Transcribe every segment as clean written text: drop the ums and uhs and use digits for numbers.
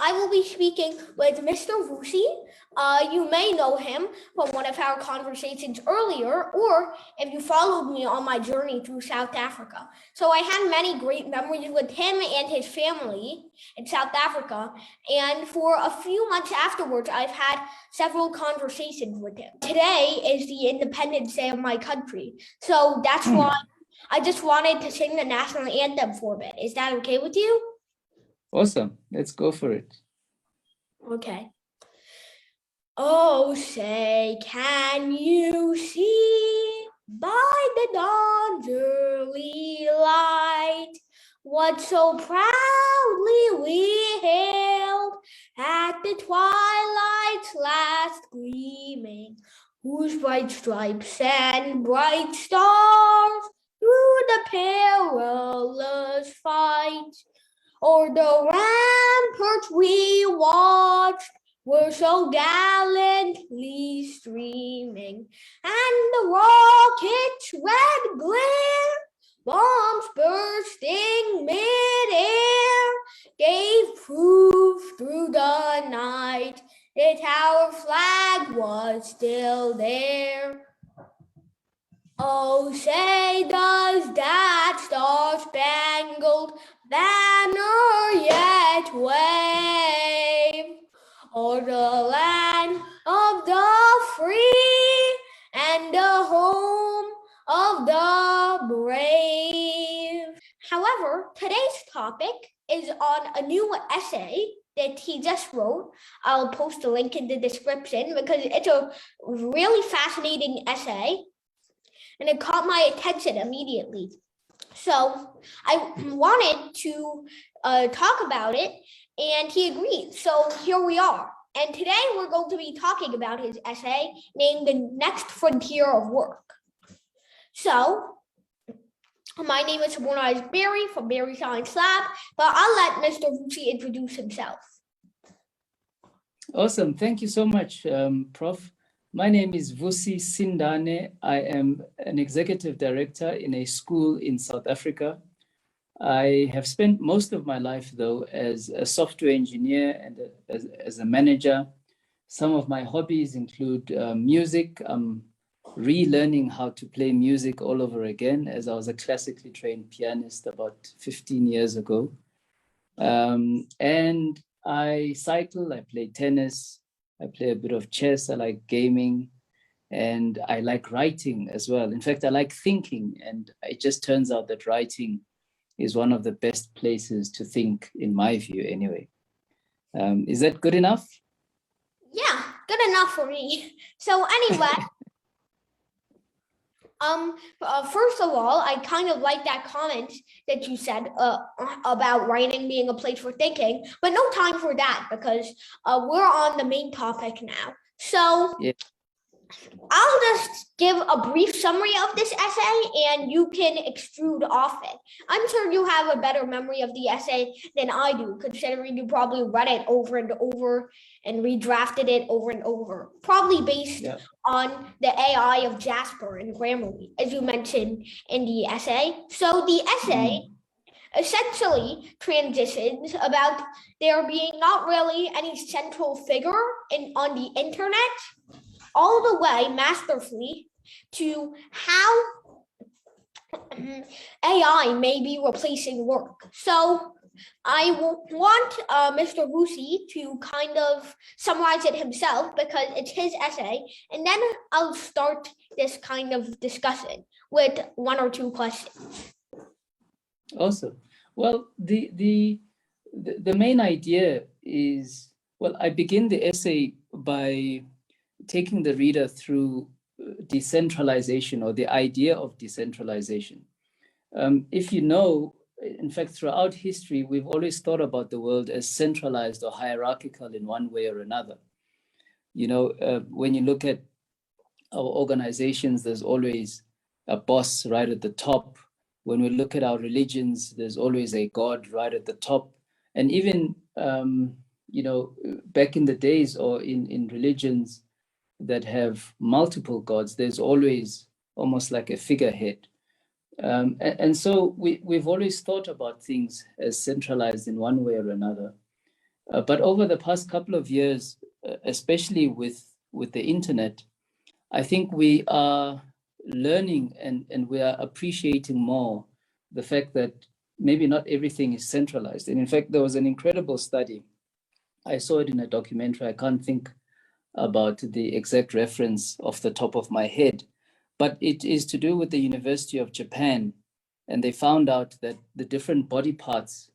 I will be speaking with Mr. Vusi. You may know him from one of our conversations earlier, or if you followed me on my journey through South Africa. So I had many great memories with him and his family in South Africa. And for a few months afterwards, I've had several conversations with him. Today is the Independence Day of my country. So that's why I just wanted to sing the National Anthem for a bit. Is that okay with you? Awesome. Let's go for it. Okay. Oh, say, can you see by the dawn's early light what so proudly we hailed at the twilight's last gleaming, whose bright stripes and bright stars through the perilous fight o'er the ramparts we watched were so gallantly streaming, and the rocket's red glare, bombs bursting mid-air, gave proof through the night that our flag was still there. Oh, say does that star-spangled banner yet wave o'er the land of the free and the home of the brave? However, today's topic is on a new essay that he just wrote. I'll post a link in the description because it's a really fascinating essay and it caught my attention immediately. So I wanted to talk about it, and he agreed. So here we are. And today we're going to be talking about his essay named The Next Frontier of Work. So my name is Barry from Barry Science Lab, but I'll let Mr. Vusi introduce himself. Awesome. Thank you so much, Prof. My name is Vusi Sindane. I am an executive director in a school in South Africa. I have spent most of my life, though, as a software engineer and as a manager. Some of my hobbies include music. I'm relearning how to play music all over again, as I was a classically trained pianist about 15 years ago. And I cycle, I play tennis, I play a bit of chess, I like gaming, and I like writing as well. In fact, I like thinking, and it just turns out that writing is one of the best places to think, in my view, anyway. Is that good enough? Yeah, good enough for me. So anyway, first of all, I kind of like that comment that you said about writing being a place for thinking, but no time for that because we're on the main topic now. So yeah. I'll just give a brief summary of this essay and you can extrude off it. I'm sure you have a better memory of the essay than I do, considering you probably read it over and over and redrafted it over and over, probably based on the AI of Jasper and Grammarly, as you mentioned in the essay. So the essay essentially transitions about there being not really any central figure on the internet, all the way masterfully to how AI may be replacing work. So I want Mr. Vusi to kind of summarize it himself because it's his essay, and then I'll start this kind of discussion with one or two questions. Awesome. Well, the main idea is, well, I begin the essay by taking the reader through decentralization, or the idea of decentralization. If you know, in fact, throughout history, we've always thought about the world as centralized or hierarchical in one way or another. You know, when you look at our organizations, there's always a boss right at the top. When we look at our religions, there's always a God right at the top. And even, you know, back in the days, or in religions that have multiple gods, there's always almost like a figurehead. And so we've always thought about things as centralized in one way or another. But over the past couple of years, especially with the internet, I think we are learning and we are appreciating more the fact that maybe not everything is centralized. And in fact, there was an incredible study. I saw it in a documentary. I can't think about the exact reference off the top of my head, but it is to do with the University of Japan. And they found out that the different body parts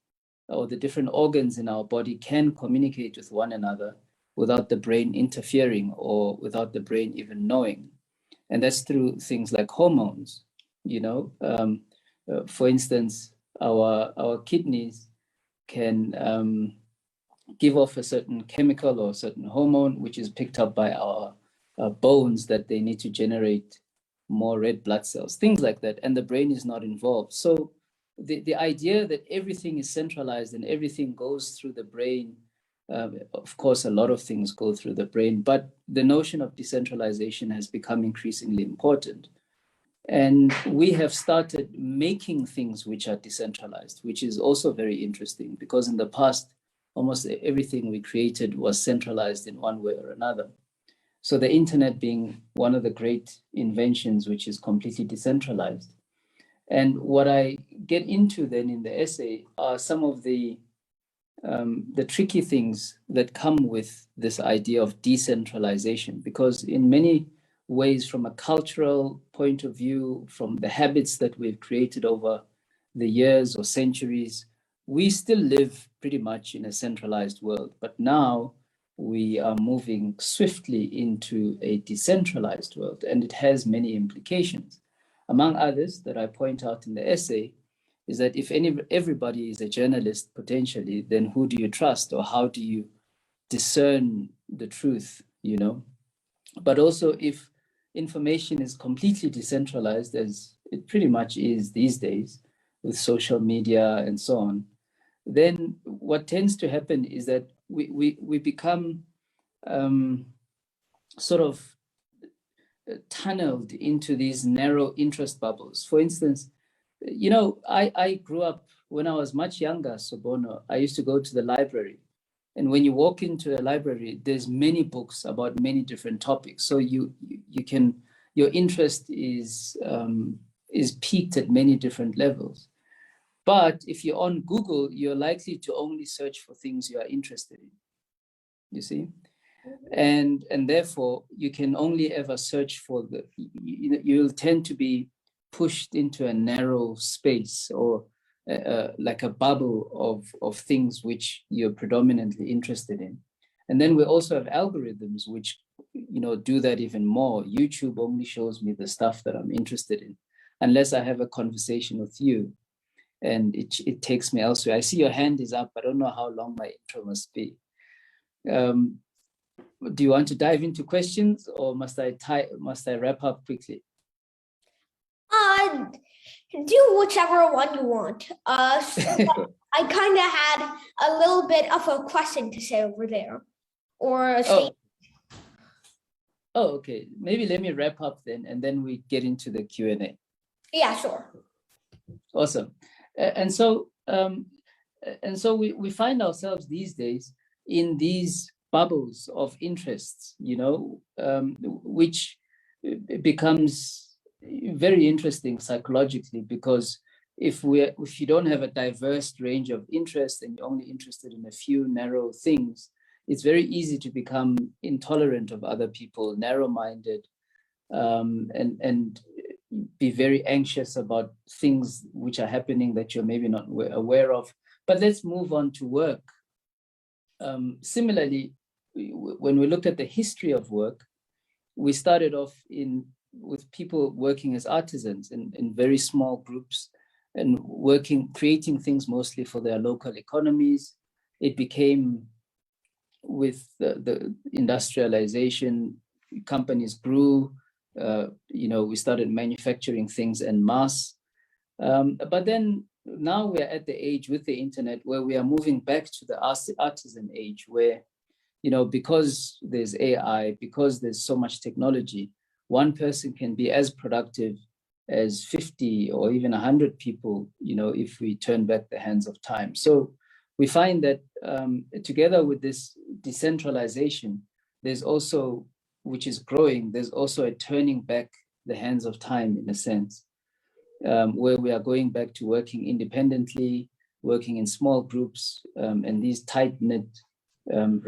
or the different organs in our body can communicate with one another without the brain interfering or without the brain even knowing. And that's through things like hormones. For instance, our kidneys can give off a certain chemical or a certain hormone, which is picked up by our bones that they need to generate more red blood cells, things like that. And the brain is not involved. So the idea that everything is centralized and everything goes through the brain, of course, a lot of things go through the brain, but the notion of decentralization has become increasingly important. And we have started making things which are decentralized, which is also very interesting because in the past, almost everything we created was centralized in one way or another. So the internet being one of the great inventions, which is completely decentralized. And what I get into then in the essay are some of the tricky things that come with this idea of decentralization, because in many ways, from a cultural point of view, from the habits that we've created over the years or centuries, we still live pretty much in a centralized world. But now we are moving swiftly into a decentralized world, and it has many implications. Among others that I point out in the essay is that if everybody is a journalist potentially, then who do you trust or how do you discern the truth, But also if information is completely decentralized, as it pretty much is these days with social media and so on, then what tends to happen is that we become sort of tunneled into these narrow interest bubbles. For instance, I grew up when I was much younger, Sobono. I used to go to the library. And when you walk into a library, there's many books about many different topics. So you can, your interest is piqued at many different levels. But if you're on Google, you're likely to only search for things you are interested in, you see? And therefore, you can only ever search for you'll tend to be pushed into a narrow space or like a bubble of things which you're predominantly interested in. And then we also have algorithms which do that even more. YouTube only shows me the stuff that I'm interested in, unless I have a conversation with you, and it takes me elsewhere. I see your hand is up. I don't know how long my intro must be. Do you want to dive into questions, or must I wrap up quickly? Do whichever one you want. So I kind of had a little bit of a question to say over there, or a statement. Oh, okay. Maybe let me wrap up then, and then we get into the Q&A. Yeah, sure. Awesome. And so we find ourselves these days in these bubbles of interests, which becomes very interesting psychologically, because if you don't have a diverse range of interests and you're only interested in a few narrow things, it's very easy to become intolerant of other people, narrow-minded, and be very anxious about things which are happening that you're maybe not aware of. But let's move on to work. Similarly, when we looked at the history of work, we started off with people working as artisans in very small groups and creating things mostly for their local economies. It became, with the industrialization, companies grew. We started manufacturing things en masse. But then now we're at the age with the internet where we are moving back to the artisan age, where, because there's AI, because there's so much technology, one person can be as productive as 50 or even 100 people, if we turn back the hands of time. So we find that together with this decentralization, there's also, which is growing, there's also a turning back the hands of time in a sense, where we are going back to working independently, working in small groups, and these tight-knit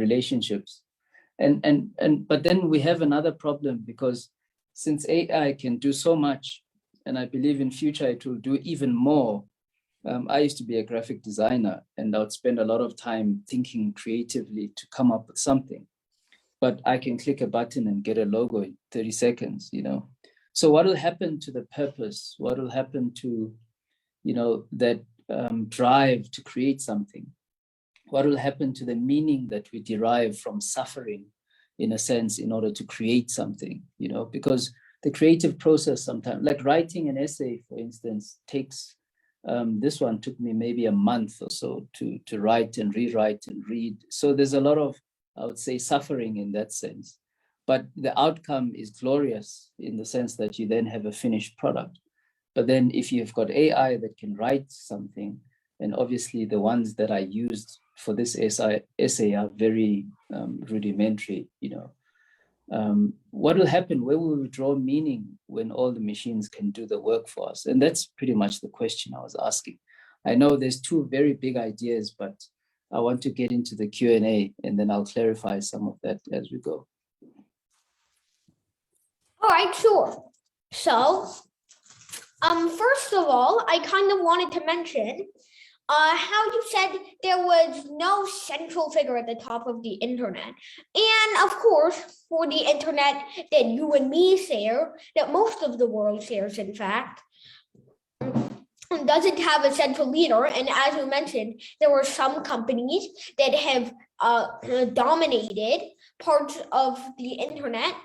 relationships. But then we have another problem, because since AI can do so much, and I believe in future it will do even more. I used to be a graphic designer, and I would spend a lot of time thinking creatively to come up with something. But I can click a button and get a logo in 30 seconds, you know. So what will happen to the purpose? What will happen to, you know, that drive to create something? What will happen to the meaning that we derive from suffering, in a sense, in order to create something, you know? Because the creative process sometimes, like writing an essay, for instance, takes, this one took me maybe a month or so to write and rewrite and read. So there's a lot of, I would say, suffering in that sense. But the outcome is glorious in the sense that you then have a finished product. But then if you've got AI that can write something, and obviously the ones that I used for this essay are very rudimentary, you know. What will happen? Where will we draw meaning when all the machines can do the work for us? And that's pretty much the question I was asking. I know there's two very big ideas, but I want to get into the Q&A, and then I'll clarify some of that as we go. All right, sure. So, first of all, I kind of wanted to mention how you said there was no central figure at the top of the internet. And of course, for the internet that you and me share, that most of the world shares, in fact, doesn't have a central leader. And as you mentioned, there were some companies that have dominated parts of the internet,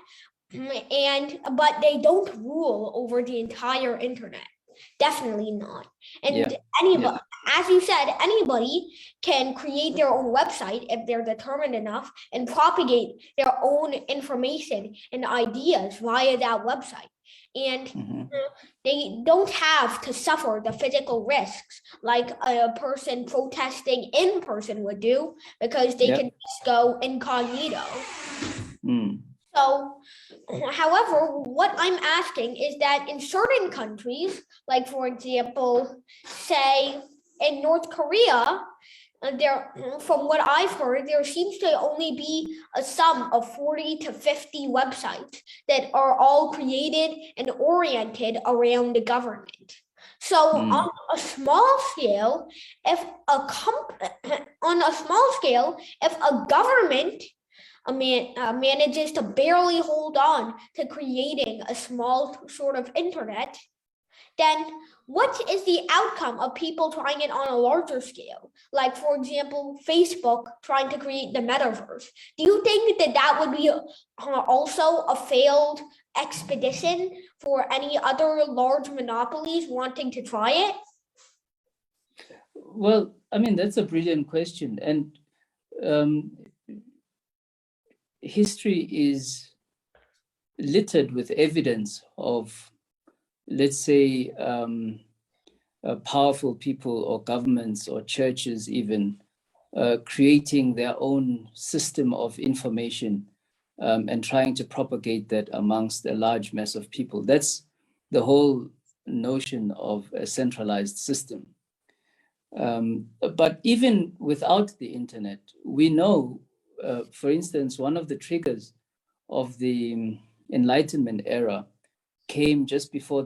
but they don't rule over the entire internet. Definitely not. And anybody, as you said, anybody can create their own website if they're determined enough and propagate their own information and ideas via that website. And they don't have to suffer the physical risks like a person protesting in person would do, because they can just go incognito. So, however, what I'm asking is that in certain countries, like for example, say in North Korea, there, from what I've heard, there seems to only be a sum of 40 to 50 websites that are all created and oriented around the government. So on a small scale, if a government manages to barely hold on to creating a small sort of internet, then what is the outcome of people trying it on a larger scale? Like, for example, Facebook trying to create the metaverse. Do you think that that would be also a failed expedition for any other large monopolies wanting to try it? Well, I mean, that's a brilliant question. And history is littered with evidence of, let's say, powerful people or governments or churches even creating their own system of information and trying to propagate that amongst a large mass of people. That's the whole notion of a centralized system. But even without the internet, we know, for instance, one of the triggers of the Enlightenment era came just before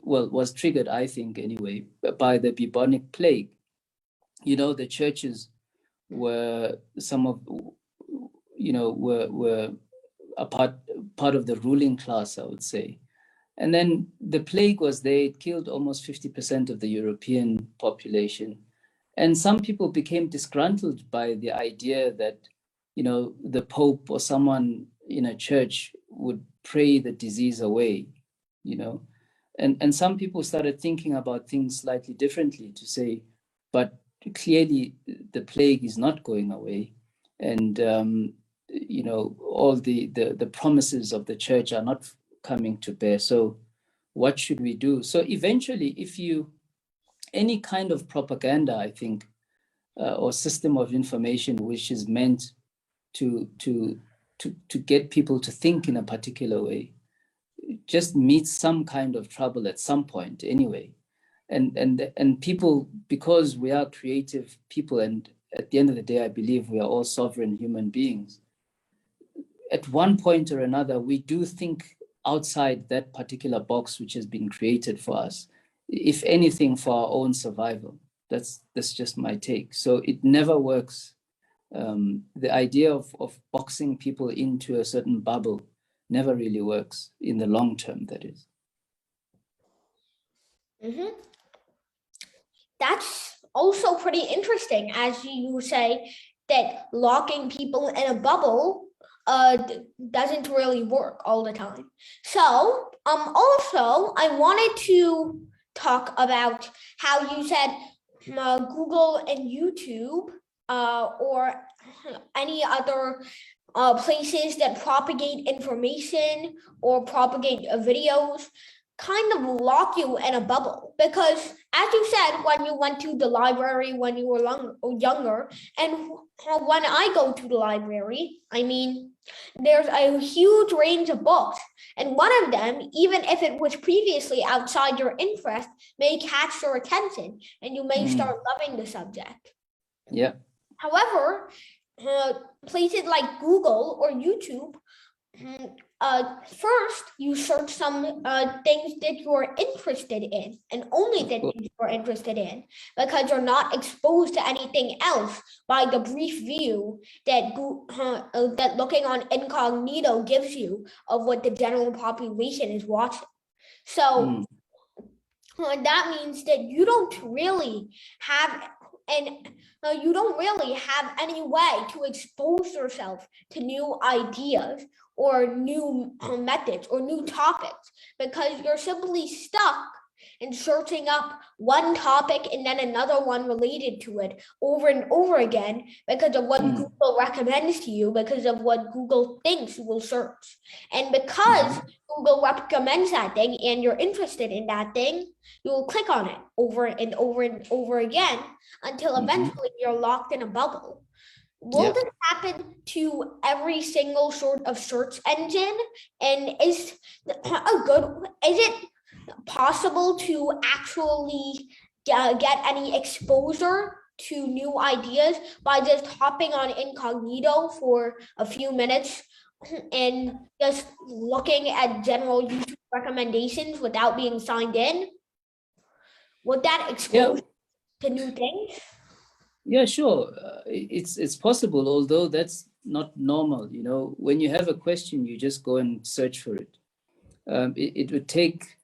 was triggered, I think anyway, by the bubonic plague. You know, the churches were were a part of the ruling class, I would say. And then the plague was there. It killed almost 50% of the European population. And some people became disgruntled by the idea that, you know, the Pope or someone in a church would pray the disease away, you know. And some people started thinking about things slightly differently, to say, but clearly the plague is not going away. And, you know, all the promises of the church are not coming to bear. So what should we do? So eventually, any kind of propaganda, I think, or system of information which is meant to get people to think in a particular way just meets some kind of trouble at some point anyway. And people, because we are creative people, and at the end of the day, I believe we are all sovereign human beings, at one point or another, we do think outside that particular box which has been created for us, if anything, for our own survival. That's just my take. So it never works. The idea of boxing people into a certain bubble never really works in the long term, that is. Mm-hmm. That's also pretty interesting, as you say, that locking people in a bubble doesn't really work all the time. So, also, I wanted to talk about how you said Google and YouTube or any other places that propagate information or propagate videos kind of lock you in a bubble, because as you said, when you went to the library when you were younger, and when I go to the library, I mean, there's a huge range of books, and one of them, even if it was previously outside your interest, may catch your attention and you may start loving the subject. Yeah. However, places like Google or YouTube, first you search some things that you're interested in, and only things you're interested in, because you're not exposed to anything else by the brief view that that looking on incognito gives you of what the general population is watching. So that means that you don't really have any way to expose yourself to new ideas or new methods or new topics, because you're simply stuck in searching up one topic and then another one related to it over and over again, because of what Google recommends to you, because of what Google thinks you will search. And because Google recommends that thing and you're interested in that thing, you will click on it over and over and over again until eventually you're locked in a bubble. Will this happen to every single sort of search engine? And is it possible to actually get any exposure to new ideas by just hopping on incognito for a few minutes and just looking at general YouTube recommendations without being signed in? Would that expose to new things? Yeah, sure. It's possible, although that's not normal. You know, when you have a question, you just go and search for it. It would take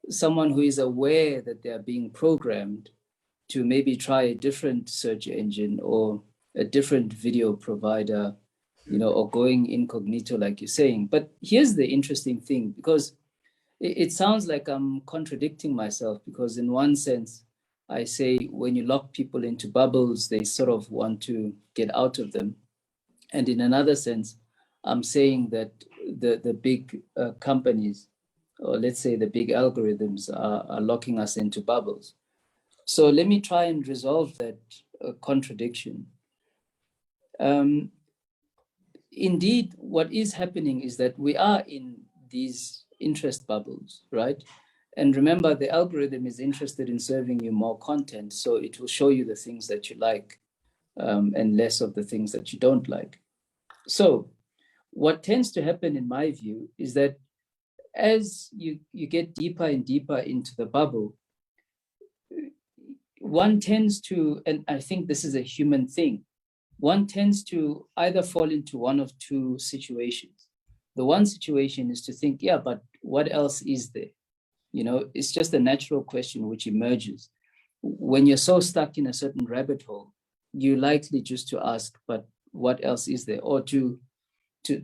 someone who is aware that they are being programmed to maybe try a different search engine or a different video provider, you know, or going incognito, like you're saying. But here's the interesting thing, because it sounds like I'm contradicting myself, because in one sense, I say when you lock people into bubbles, they sort of want to get out of them. And in another sense, I'm saying that the big companies, or let's say the big algorithms, are locking us into bubbles. So let me try and resolve that contradiction. Indeed, what is happening is that we are in these interest bubbles, right? And remember, the algorithm is interested in serving you more content, so it will show you the things that you like and less of the things that you don't like. So what tends to happen, in my view, is that as you get deeper and deeper into the bubble, one tends to, and I think this is a human thing, one tends to either fall into one of two situations. The one situation is to think, yeah, but what else is there? You know, it's just a natural question which emerges. When you're so stuck in a certain rabbit hole, you're likely just to ask, but what else is there? Or to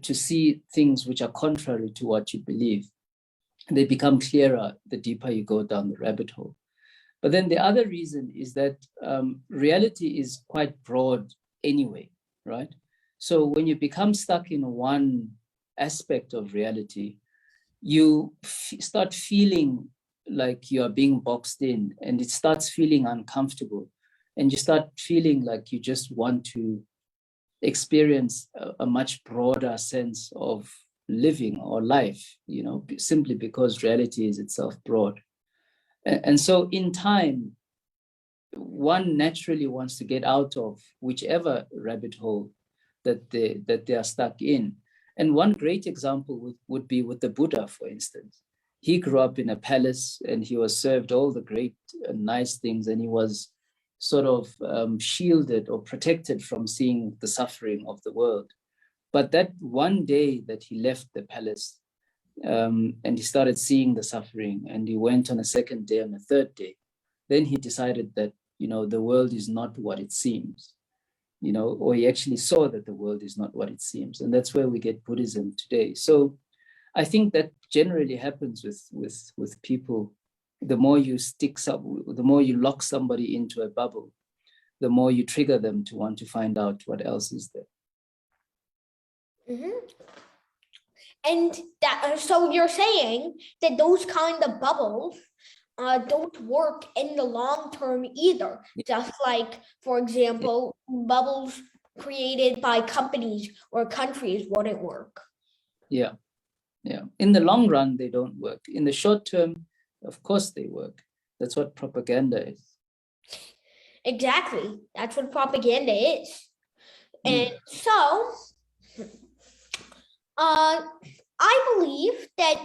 see things which are contrary to what you believe. They become clearer the deeper you go down the rabbit hole. But then the other reason is that reality is quite broad anyway, right? So when you become stuck in one aspect of reality, you start feeling like you are being boxed in, and it starts feeling uncomfortable. and you start feeling like you just want to experience a much broader sense of living or life, simply because reality is itself broad. And so in time, one naturally wants to get out of whichever rabbit hole that they are stuck in. And one great example would be with the Buddha, for instance. He grew up in a palace and he was served all the great and nice things, and he was sort of shielded or protected from seeing the suffering of the world. But that one day that he left the palace, and he started seeing the suffering, and he went on a second day and a third day, then he decided that, the world is not what it seems, or he actually saw that the world is not what it seems. And that's where we get Buddhism today. So I think that generally happens with people. The more you the more you lock somebody into a bubble, the more you trigger them to want to find out what else is there. Mm-hmm. And so you're saying that those kind of bubbles don't work in the long term either. Just like, for example, bubbles created by companies or countries wouldn't work. Yeah. In the long run, they don't work. In the short term, of course they work. That's what propaganda is. Exactly. That's what propaganda is. And so, I believe that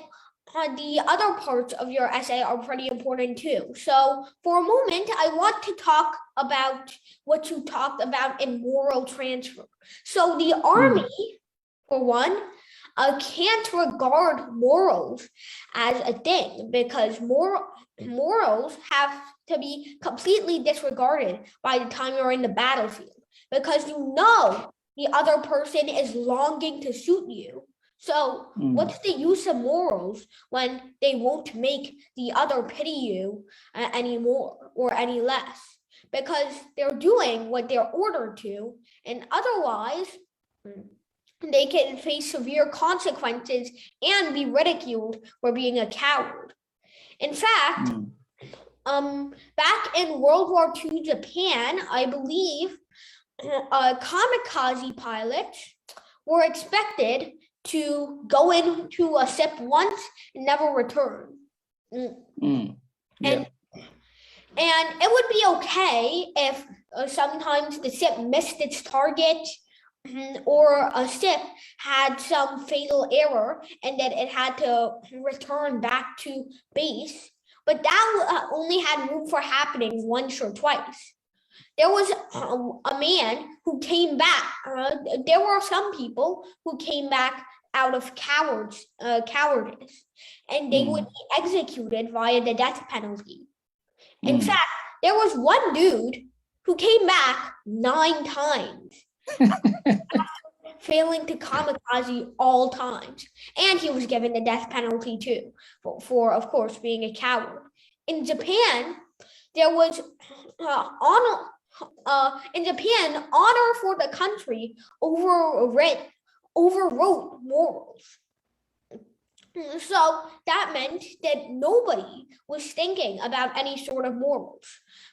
the other parts of your essay are pretty important too. So for a moment, I want to talk about what you talked about in moral transfer. So the army, for one, can't regard morals as a thing, because morals have to be completely disregarded by the time you're in the battlefield, because the other person is longing to shoot you. So what's the use of morals when they won't make the other pity you anymore or any less? Because they're doing what they're ordered to, and otherwise they can face severe consequences and be ridiculed for being a coward. In fact, back in World War II Japan, I believe kamikaze pilots were expected to go into a ship once and never return. And it would be okay if sometimes the ship missed its target, or a ship had some fatal error and that it had to return back to base. But that only had room for happening once or twice. There was a man who came back. There were some people who came back out of cowardice, and they would be executed via the death penalty. In fact, there was one dude who came back 9 times, failing to kamikaze all times, and he was given the death penalty too, for of course being a coward. In Japan, there was honor for the country overwrote morals. So that meant that nobody was thinking about any sort of morals.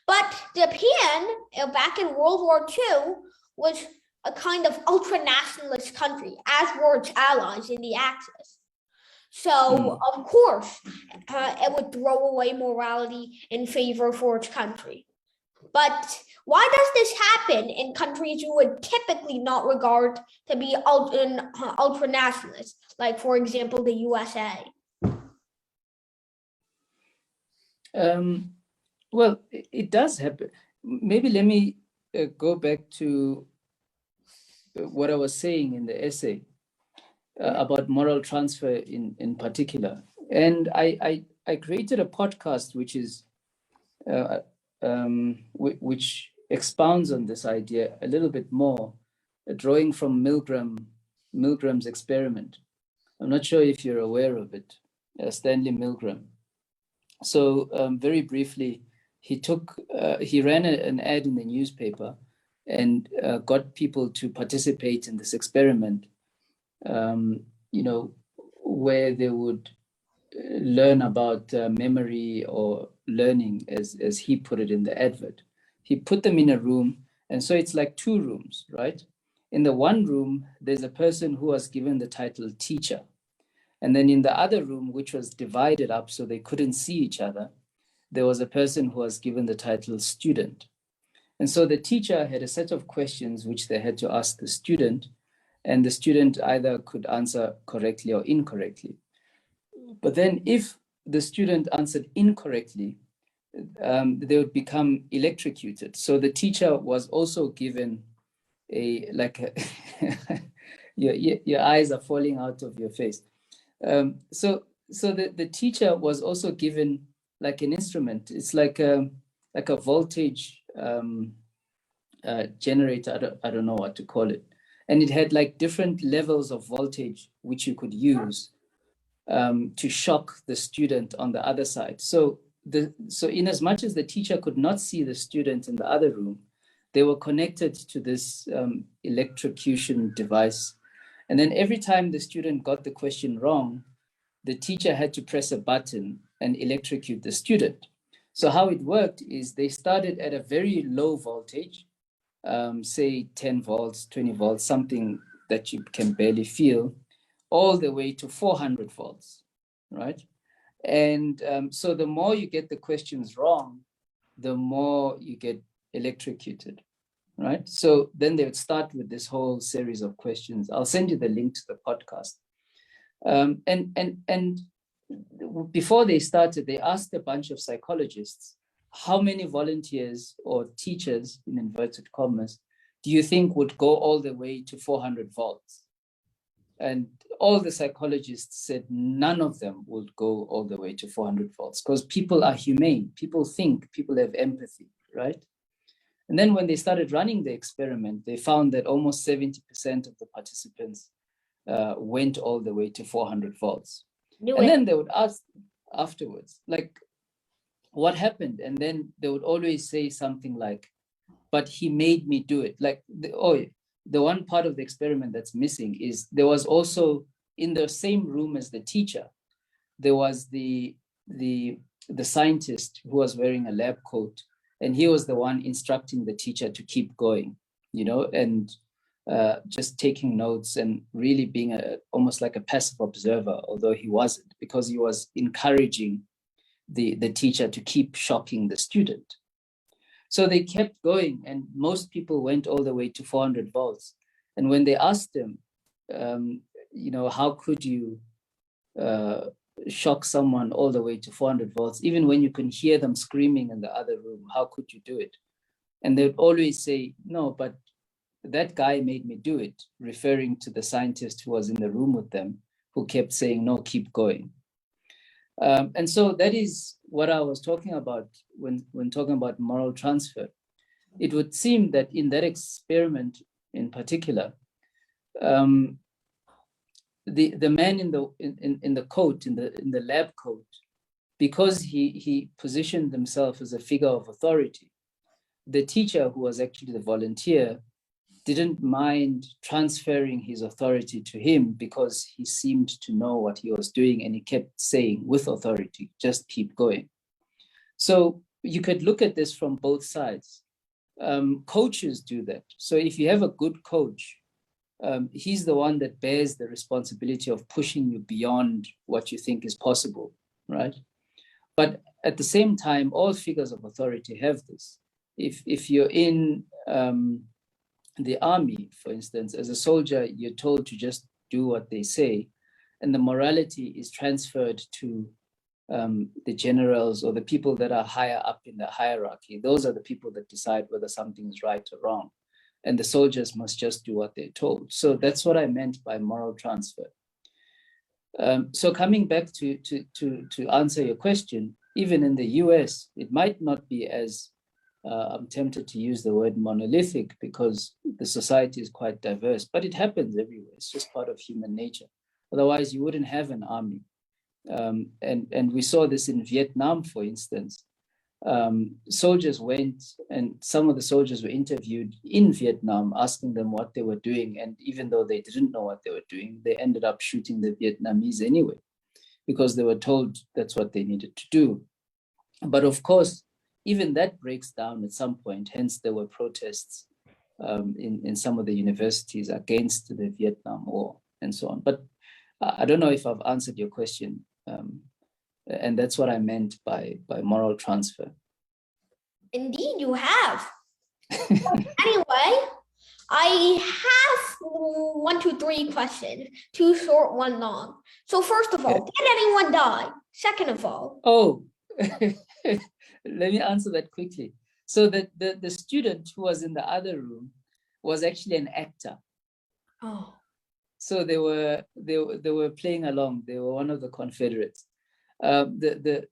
But Japan, back in World War II, was a kind of ultra-nationalist country, as were its allies in the Axis. So, of course, it would throw away morality in favor for its country. But why does this happen in countries you would typically not regard to be ultra-nationalist, like, for example, the USA? Well, it does happen. Maybe let me go back to what I was saying in the essay about moral transfer in particular. And I created a podcast which is which expounds on this idea a little bit more, drawing from Milgram's experiment. I'm not sure if you're aware of it, Stanley Milgram. So very briefly, he ran an ad in the newspaper and got people to participate in this experiment, where they would learn about memory or learning, as he put it in the advert. he put them in a room. And so it's like two rooms, right? In the one room, there's a person who was given the title teacher. And then in the other room, which was divided up so they couldn't see each other, there was a person who was given the title student. And so the teacher had a set of questions which they had to ask the student, and the student either could answer correctly or incorrectly. But then if the student answered incorrectly, they would become electrocuted. So the teacher was also given your eyes are falling out of your face. So the teacher was also given like an instrument. It's like a voltage generator. I don't know what to call it. And it had like different levels of voltage which you could use to shock the student on the other side. So in as much as the teacher could not see the student in the other room, they were connected to this electrocution device. And then every time the student got the question wrong, the teacher had to press a button and electrocute the student. So how it worked is they started at a very low voltage, say 10 volts, 20 volts, something that you can barely feel, all the way to 400 volts, right? And so the more you get the questions wrong, the more you get electrocuted, right? So then they would start with this whole series of questions. I'll send you the link to the podcast. And before they started, they asked a bunch of psychologists, how many volunteers or teachers, in inverted commas, do you think would go all the way to 400 volts? And all the psychologists said none of them would go all the way to 400 volts because people are humane, people think, people have empathy, right? And then when they started running the experiment, they found that almost 70% of the participants went all the way to 400 volts. Then they would ask afterwards, like, what happened? And then they would always say something like, but he made me do it. Like, the one part of the experiment that's missing is there was also in the same room as the teacher, there was the scientist who was wearing a lab coat, and he was the one instructing the teacher to keep going, and just taking notes and really being almost like a passive observer, although he wasn't, because he was encouraging the teacher to keep shocking the student. So they kept going, and most people went all the way to 400 volts. And when they asked them, how could you shock someone all the way to 400 volts, even when you can hear them screaming in the other room, how could you do it? And they'd always say, no, but that guy made me do it, referring to the scientist who was in the room with them, who kept saying, no, keep going. And so that is what I was talking about when talking about moral transfer. It would seem that in that experiment in particular, the man in the coat, in the lab coat, because he positioned himself as a figure of authority, the teacher, who was actually the volunteer, didn't mind transferring his authority to him because he seemed to know what he was doing, and he kept saying with authority, just keep going. So you could look at this from both sides. Coaches do that. So if you have a good coach, he's the one that bears the responsibility of pushing you beyond what you think is possible, right? But at the same time, all figures of authority have this. If you're in the army, for instance, as a soldier, you're told to just do what they say, and the morality is transferred to the generals or the people that are higher up in the hierarchy. Those are the people that decide whether something is right or wrong, and the soldiers must just do what they're told. So that's what I meant by moral transfer. So coming back to answer your question, even in the US, it might not be as I'm tempted to use the word monolithic because the society is quite diverse, but it happens everywhere. It's just part of human nature. Otherwise, you wouldn't have an army. And we saw this in Vietnam, for instance. Soldiers went, and some of the soldiers were interviewed in Vietnam, asking them what they were doing. And even though they didn't know what they were doing, they ended up shooting the Vietnamese anyway, because they were told that's what they needed to do. But of course, even that breaks down at some point. Hence, there were protests in some of the universities against the Vietnam War and so on. But I don't know if I've answered your question. And that's what I meant by moral transfer. Indeed, you have. Anyway, I have 1, 2, 3 questions. 2 short, 1 long. So first of all, did anyone die? Second of all. Oh, let me answer that quickly. So the student who was in the other room was actually an actor. Oh. So they were playing along. They were one of the Confederates. The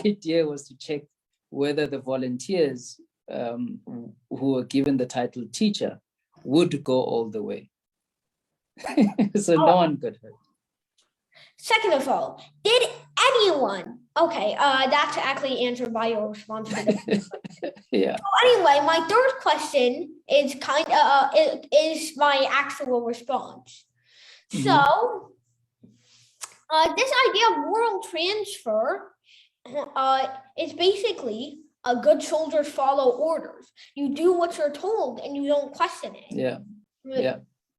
idea was to check whether the volunteers who were given the title teacher would go all the way. So no one got hurt. Second of all, did anyone? Okay, that's actually answered by your response to the Yeah. So anyway, my third question is is my actual response. So this idea of moral transfer is basically a good soldiers follow orders. You do what you're told and you don't question it. Yeah. Yeah.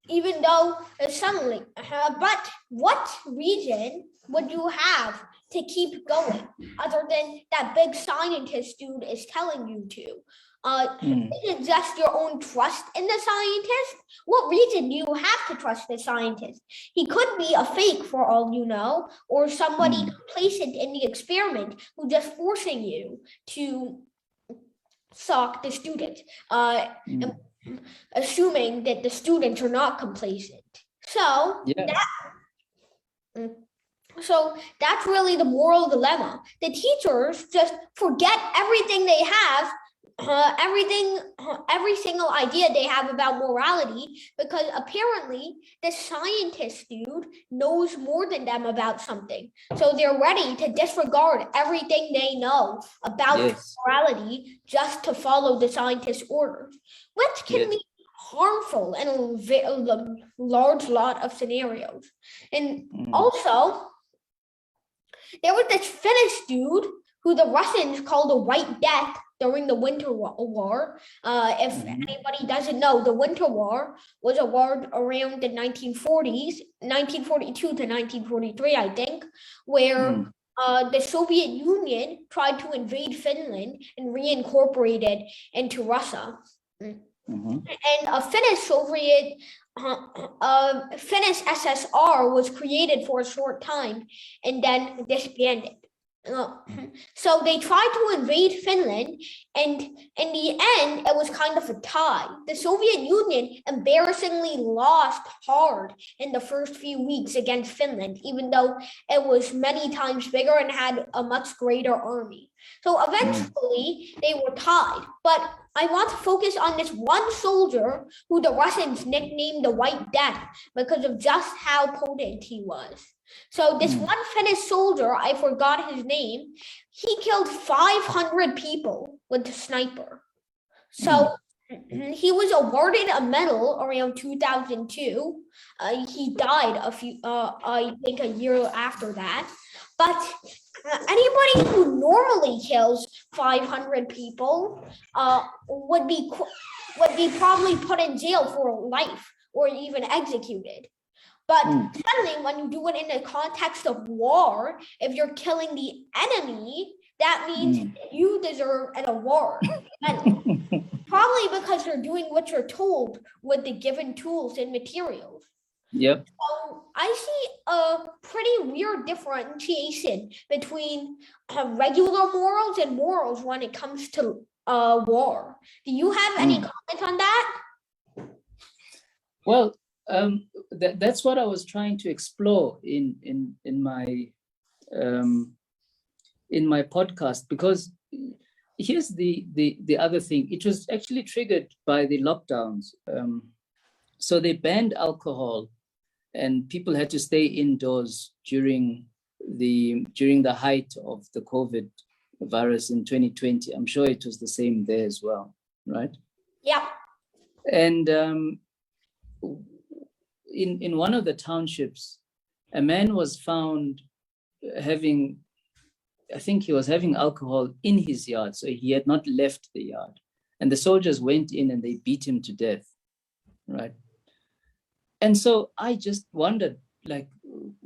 Even though it's suddenly, but what reason would you have to keep going other than that big scientist dude is telling you to? Is it just your own trust in the scientist? What reason do you have to trust the scientist? He could be a fake for all you know, or somebody complacent in the experiment who's just forcing you to sock the student, assuming that the students are not complacent. So so that's really the moral dilemma. The teachers just forget everything they have, every single idea they have about morality, because apparently the scientist dude knows more than them about something. So they're ready to disregard everything they know about morality just to follow the scientist's orders, which can be harmful in a large lot of scenarios. And also, there was this Finnish dude who the Russians called the White Death during the Winter War. If anybody doesn't know, the Winter War was a war around the 1940s, 1942 to 1943, I think, where the Soviet Union tried to invade Finland and reincorporate it into Russia. And a Finnish SSR was created for a short time and then disbanded. So they tried to invade Finland, and in the end, it was kind of a tie. The Soviet Union embarrassingly lost hard in the first few weeks against Finland, even though it was many times bigger and had a much greater army. So eventually, they were tied. But I want to focus on this one soldier who the Russians nicknamed the White Death because of just how potent he was. So this one Finnish soldier, I forgot his name, he killed 500 people with a sniper. So he was awarded a medal around 2002. He died I think a year after that. But anybody who normally kills 500 people would be probably put in jail for life or even executed. But suddenly, when you do it in the context of war, if you're killing the enemy, that means you deserve an award. And probably because you're doing what you're told with the given tools and materials. Yep. So I see a pretty weird differentiation between regular morals and morals when it comes to war. Do you have any comment on that? Well, that's what I was trying to explore in my podcast, because here's the other thing. It was actually triggered by the lockdowns. So they banned alcohol, and people had to stay indoors during the height of the COVID virus in 2020. I'm sure it was the same there as well, right? Yeah. And in one of the townships, a man was found having I think he was having alcohol in his yard, so he had not left the yard. And the soldiers went in and they beat him to death, right? And so I just wondered, like,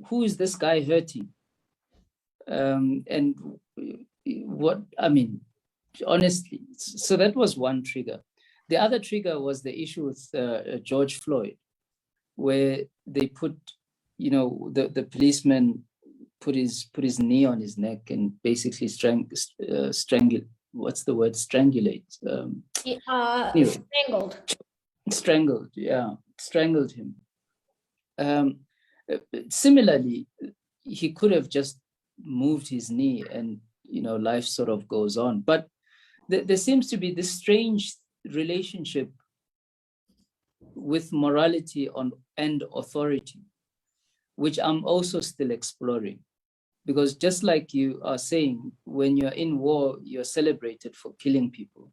who is this guy hurting? And what, I mean, honestly, so that was one trigger. The other trigger was the issue with George Floyd, where they put, the policeman put his knee on his neck and basically strangled. What's the word? Strangulate. Anyway, strangled. Yeah, strangled him. Similarly, he could have just moved his knee and life sort of goes on. But there seems to be this strange relationship with morality and authority, which I'm also still exploring. Because just like you are saying, when you're in war, you're celebrated for killing people.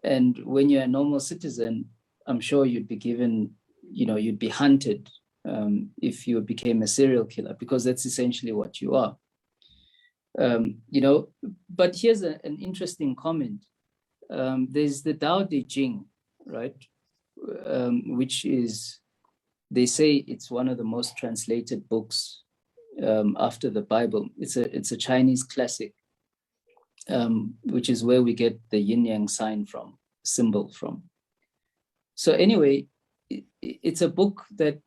And when you're a normal citizen, I'm sure you'd be given, you'd be hunted if you became a serial killer, because that's essentially what you are. But here's an interesting comment. There's the Tao Te Ching, right? Which is, they say it's one of the most translated books after the Bible. It's a Chinese classic, which is where we get the yin yang symbol from. So anyway, it's a book that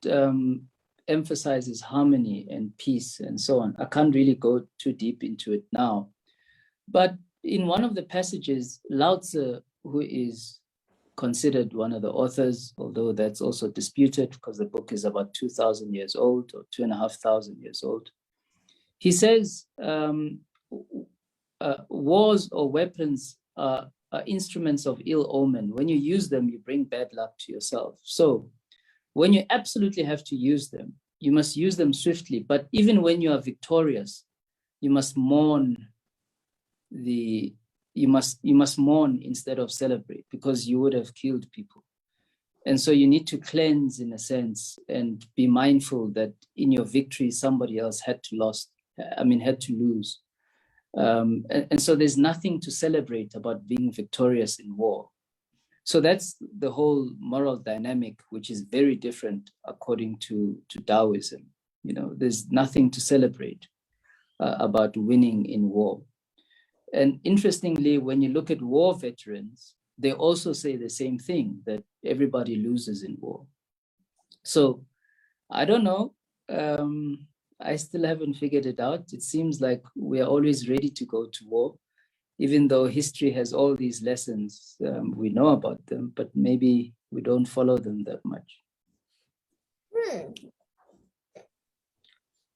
emphasizes harmony and peace and so on. I can't really go too deep into it now, but in one of the passages, Lao Tzu, who is considered one of the authors, although that's also disputed because the book is about 2,000 years old or 2,500 years old. He says, wars or weapons are instruments of ill omen. When you use them, you bring bad luck to yourself. So when you absolutely have to use them, you must use them swiftly. But even when you are victorious, you must mourn you must mourn instead of celebrate, because you would have killed people. And so you need to cleanse, in a sense, and be mindful that in your victory, somebody else had to lose. And so there's nothing to celebrate about being victorious in war. So that's the whole moral dynamic, which is very different according to Taoism. There's nothing to celebrate about winning in war. And interestingly, when you look at war veterans, they also say the same thing, that everybody loses in war. So I don't know. I still haven't figured it out. It seems like we are always ready to go to war, even though history has all these lessons. We know about them, but maybe we don't follow them that much.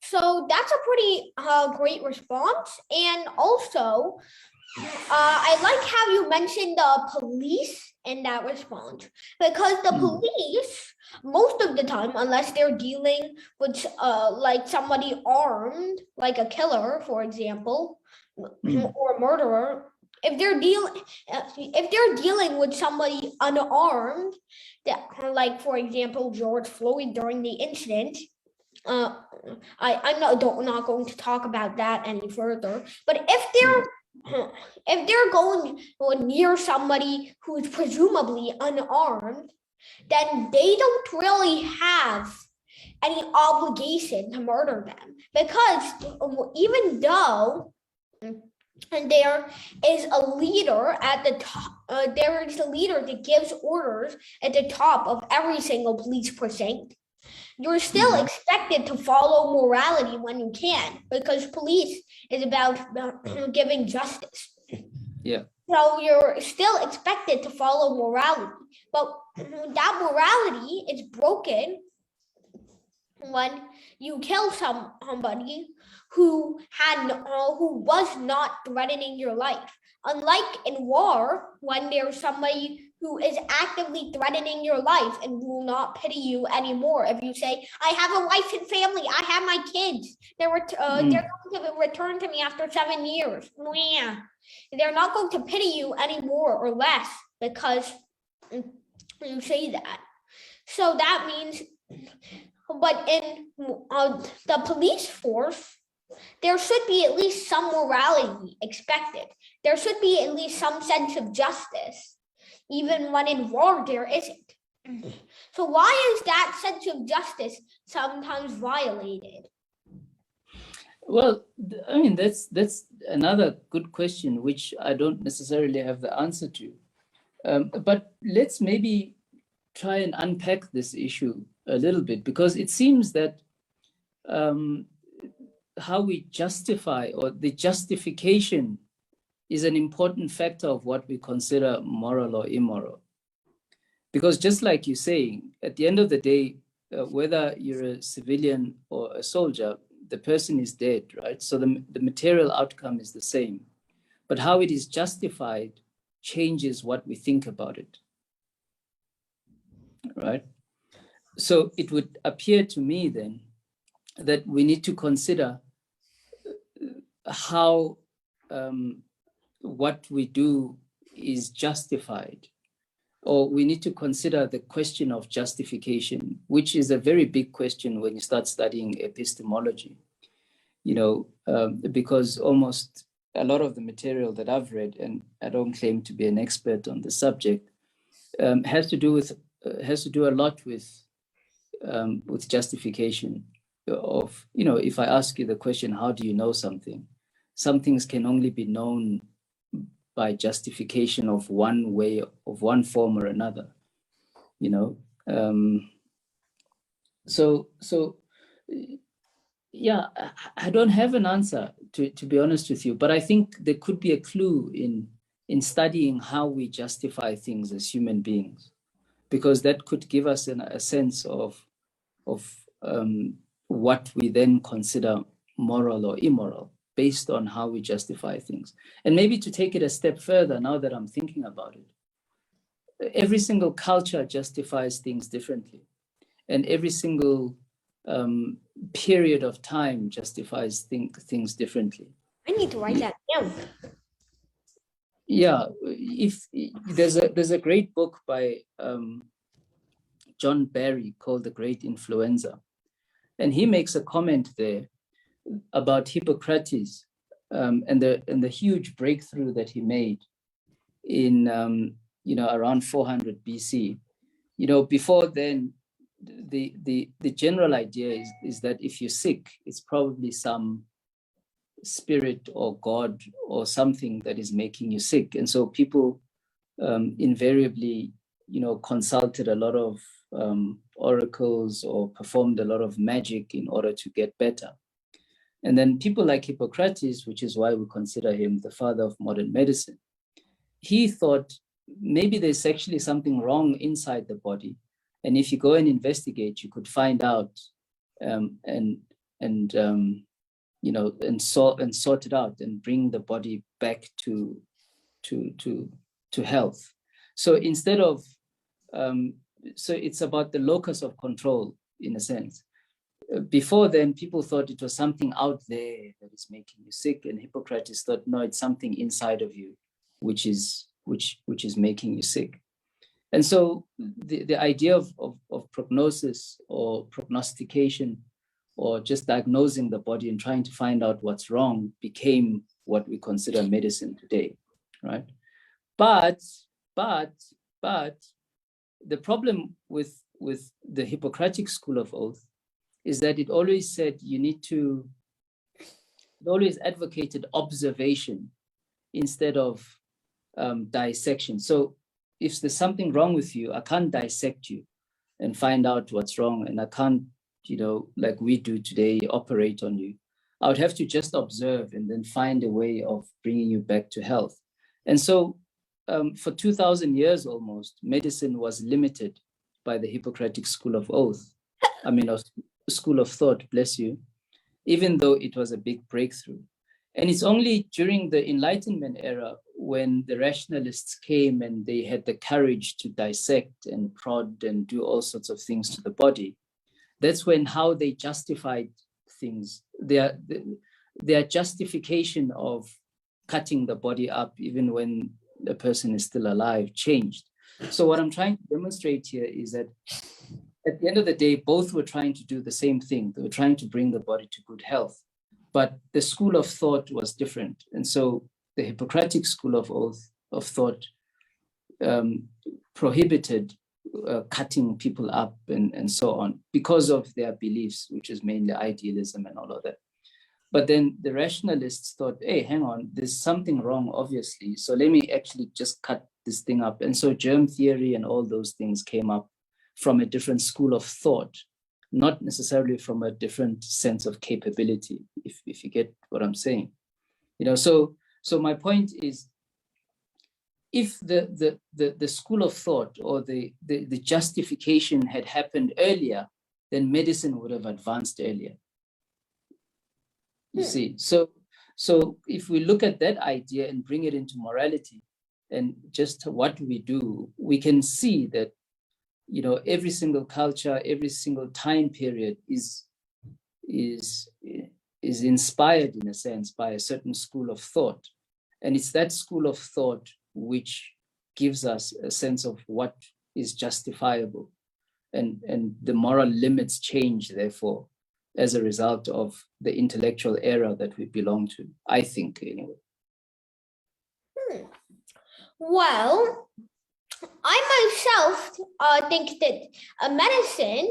So that's a pretty great response. And also, I like how you mentioned the police in that response, because the police, most of the time, unless they're dealing with like somebody armed, like a killer, for example, or a murderer, if they're dealing with somebody unarmed, that, like, for example, George Floyd during the incident, I'm not going to talk about that any further. But if they're going near somebody who is presumably unarmed, then they don't really have any obligation to murder them, because even though there is a leader at the top, there is a leader that gives orders at the top of every single police precinct, you're still expected to follow morality when you can, because police is about giving justice. Yeah. So you're still expected to follow morality, but that morality is broken when you kill somebody who was not threatening your life. Unlike in war, when there's somebody who is actively threatening your life and will not pity you anymore if you say, I have a wife and family, I have my kids, they're going to return to me after 7 years. Yeah. They're not going to pity you anymore or less because you say that. So that means, but in the police force, there should be at least some morality expected. There should be at least some sense of justice, even when in war there isn't. So why is that sense of justice sometimes violated? Well, I mean, that's another good question, which I don't necessarily have the answer to. But let's maybe try and unpack this issue a little bit, because it seems that how we justify, or the justification, is an important factor of what we consider moral or immoral. Because just like you're saying, at the end of the day, whether you're a civilian or a soldier, the person is dead, right? So the material outcome is the same. But how it is justified changes what we think about it, right? So it would appear to me then that we need to consider how what we do is justified, or we need to consider the question of justification, which is a very big question when you start studying epistemology, because almost a lot of the material that I've read, and I don't claim to be an expert on the subject, has to do a lot with justification of, if I ask you the question, how do you know something? Some things can only be known by justification of one way, of one form or another, So yeah, I don't have an answer, to be honest with you, but I think there could be a clue in studying how we justify things as human beings, because that could give us a sense of what we then consider moral or immoral based on how we justify things. And maybe to take it a step further, now that I'm thinking about it, every single culture justifies things differently, and every single period of time justifies things differently. I need to write that down. Yeah, if there's a great book by John Barry called The Great Influenza, and he makes a comment there about Hippocrates and the huge breakthrough that he made in around 400 BC. Before then, the general idea is that if you're sick, it's probably some spirit or God or something that is making you sick. And so people invariably, consulted a lot of oracles or performed a lot of magic in order to get better. And then people like Hippocrates, which is why we consider him the father of modern medicine, he thought maybe there's actually something wrong inside the body. And if you go and investigate, you could find out and sort it out and bring the body back to health. So instead of, so it's about the locus of control, in a sense. Before then, people thought it was something out there that is making you sick, and Hippocrates thought, no, it's something inside of you, which is making you sick. And so the idea of prognosis or prognostication, or just diagnosing the body and trying to find out what's wrong, became what we consider medicine today, right? But the problem with the Hippocratic school of oath is that it always said it always advocated observation instead of dissection. So if there's something wrong with you, I can't dissect you and find out what's wrong, and I can't, like we do today, operate on you. I would have to just observe and then find a way of bringing you back to health. And so for 2,000 years almost, medicine was limited by the Hippocratic school of oath, school of thought, bless you, even though it was a big breakthrough. And it's only during the Enlightenment era, when the rationalists came and they had the courage to dissect and prod and do all sorts of things to the body, that's when how they justified things, their justification of cutting the body up even when the person is still alive changed. So what I'm trying to demonstrate here is that at the end of the day, both were trying to do the same thing. They were trying to bring the body to good health. but the school of thought was different. And so the Hippocratic school of thought prohibited cutting people up and so on because of their beliefs, which is mainly idealism and all of that. But then the rationalists thought, hey, hang on, there's something wrong, obviously. So let me actually just cut this thing up. And so germ theory and all those things came up from a different school of thought, not necessarily from a different sense of capability, if you get what I'm saying. You know, so my point is, if the school of thought or the justification had happened earlier, then medicine would have advanced earlier. You see, so if we look at that idea and bring it into morality and just what we do, we can see that, you know, every single culture, every single time period is inspired in a sense by a certain school of thought. And it's that school of thought which gives us a sense of what is justifiable. And the moral limits change, therefore, as a result of the intellectual era that we belong to, I think, anyway. Well, I myself think that medicine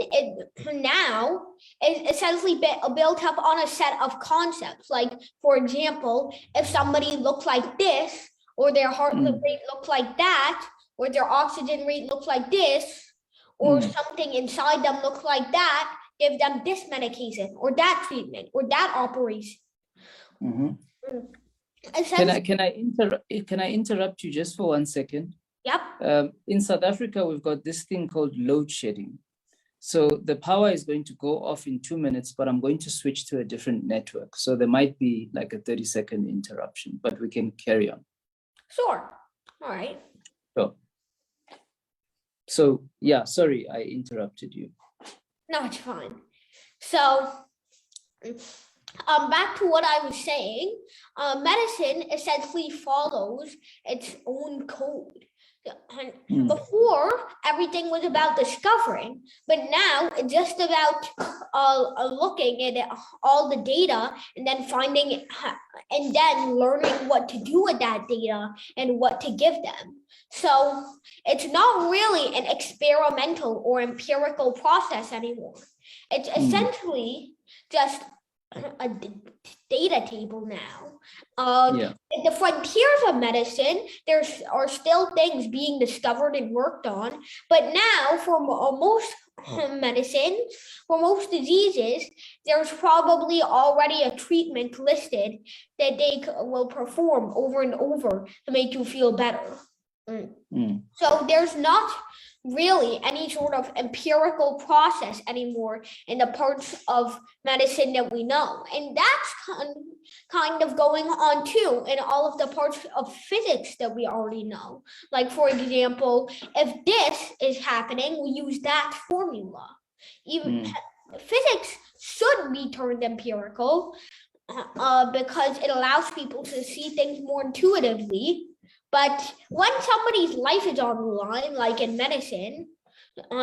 now is essentially built up on a set of concepts. Like, for example, if somebody looks like this, or their heart rate looks like that, or their oxygen rate looks like this, or something inside them looks like that, give them this medication, or that treatment, or that operation. Can I interrupt you just for 1 second? Yep. In South Africa, we've got this thing called load shedding. So the power is going to go off in 2 minutes, but I'm going to switch to a different network. So there might be like a 30-second interruption, but we can carry on. Sure. All right. Sure. So yeah, sorry, I interrupted you. No, it's fine. So back to what I was saying, medicine essentially follows its own code. Before, everything was about discovering, but now it's just about looking at all the data and then finding and then learning what to do with that data and what to give them. So it's not really an experimental or empirical process anymore. It's essentially just a data table now. In the frontiers of medicine, there are still things being discovered and worked on, but now for most medicines, for most diseases, there's probably already a treatment listed that they will perform over and over to make you feel better. So there's not really any sort of empirical process anymore in the parts of medicine that we know. And that's kind of going on too in all of the parts of physics that we already know. Like, for example, if this is happening, we use that formula. Even physics should be turned empirical because it allows people to see things more intuitively. But when somebody's life is on the line, like in medicine,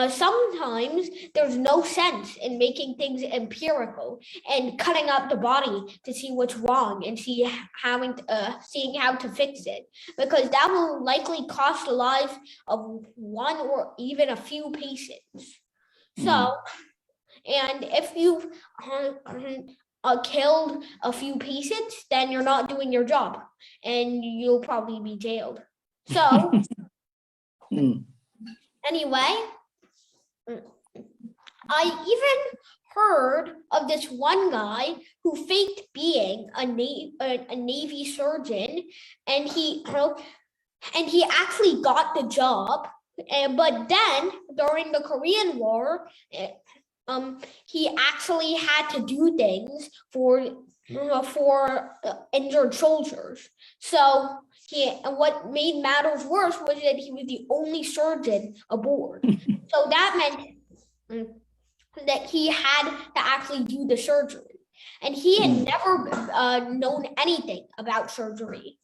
sometimes there's no sense in making things empirical and cutting up the body to see what's wrong and seeing how to fix it, because that will likely cost the lives of one or even a few patients. So, and if you've killed a few patients, then you're not doing your job and you'll probably be jailed. So anyway, I even heard of this one guy who faked being a Navy surgeon, and he actually got the job. But then during the Korean War, he actually had to do things for injured soldiers. So what made matters worse was that he was the only surgeon aboard. So that meant that he had to actually do the surgery. and he had never known anything about surgery.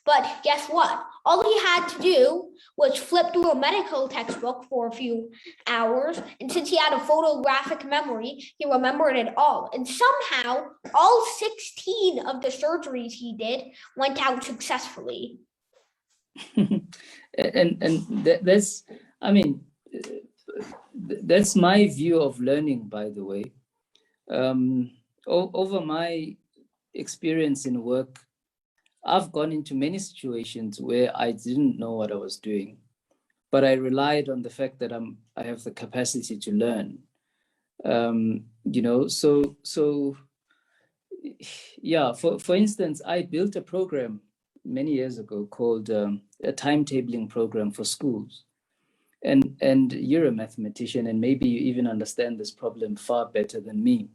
But guess what? All he had to do was flip through a medical textbook for a few hours, and since he had a photographic memory, he remembered it all. And somehow, all 16 of the surgeries he did went out successfully. That's, I mean, that's my view of learning, by the way. Over my experience in work, I've gone into many situations where I didn't know what I was doing, but I relied on the fact that I have the capacity to learn. You know, so yeah. For instance, I built a program many years ago called a timetabling program for schools, and you're a mathematician, and maybe you even understand this problem far better than me.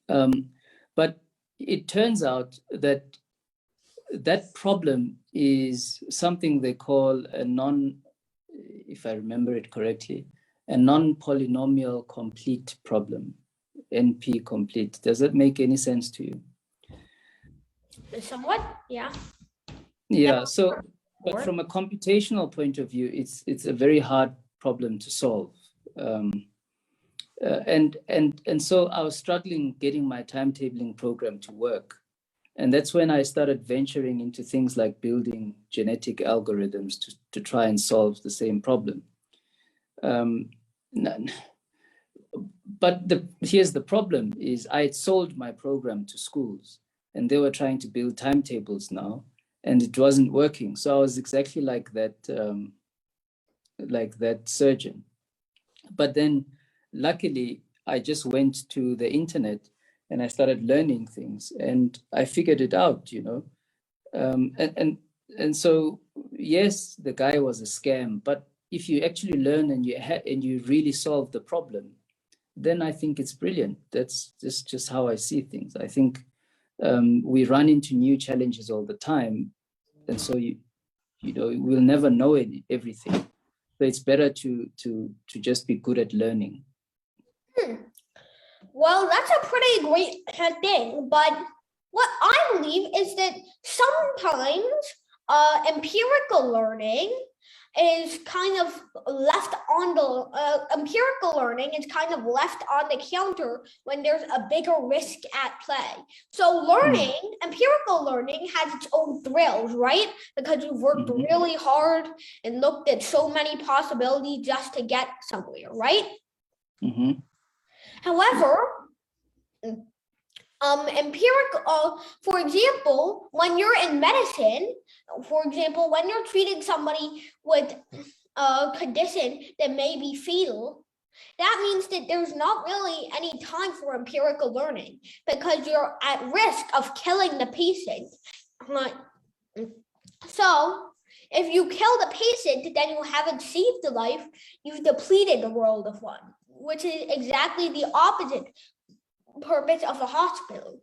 But it turns out that that problem is something they call a if I remember it correctly, a non-polynomial complete problem, NP complete. Does that make any sense to you? Somewhat, yeah. Yeah, so, but from a computational point of view, it's a very hard problem to solve. And so I was struggling getting my timetabling program to work. And that's when I started venturing into things like building genetic algorithms to try and solve the same problem. But here's the problem is I had sold my program to schools and they were trying to build timetables now and it wasn't working. So I was exactly like that surgeon. But then luckily I just went to the internet and I started learning things and I figured it out, you know. And so, yes, the guy was a scam, but if you actually learn and you really solve the problem, then I think it's brilliant. That's just how I see things. I think we run into new challenges all the time. And so, you know, we'll never know everything. So it's better to just be good at learning. Well, that's a pretty great thing, but what I believe is that sometimes empirical learning is kind of left on the counter when there's a bigger risk at play. So empirical learning has its own thrills, right? Because you've worked really hard and looked at so many possibilities just to get somewhere, right? However, for example, when you're in medicine, when you're treating somebody with a condition that may be fatal, that means that there's not really any time for empirical learning because you're at risk of killing the patient. So if you kill the patient, then you haven't saved the life, you've depleted the world of one, which is exactly the opposite purpose of a hospital.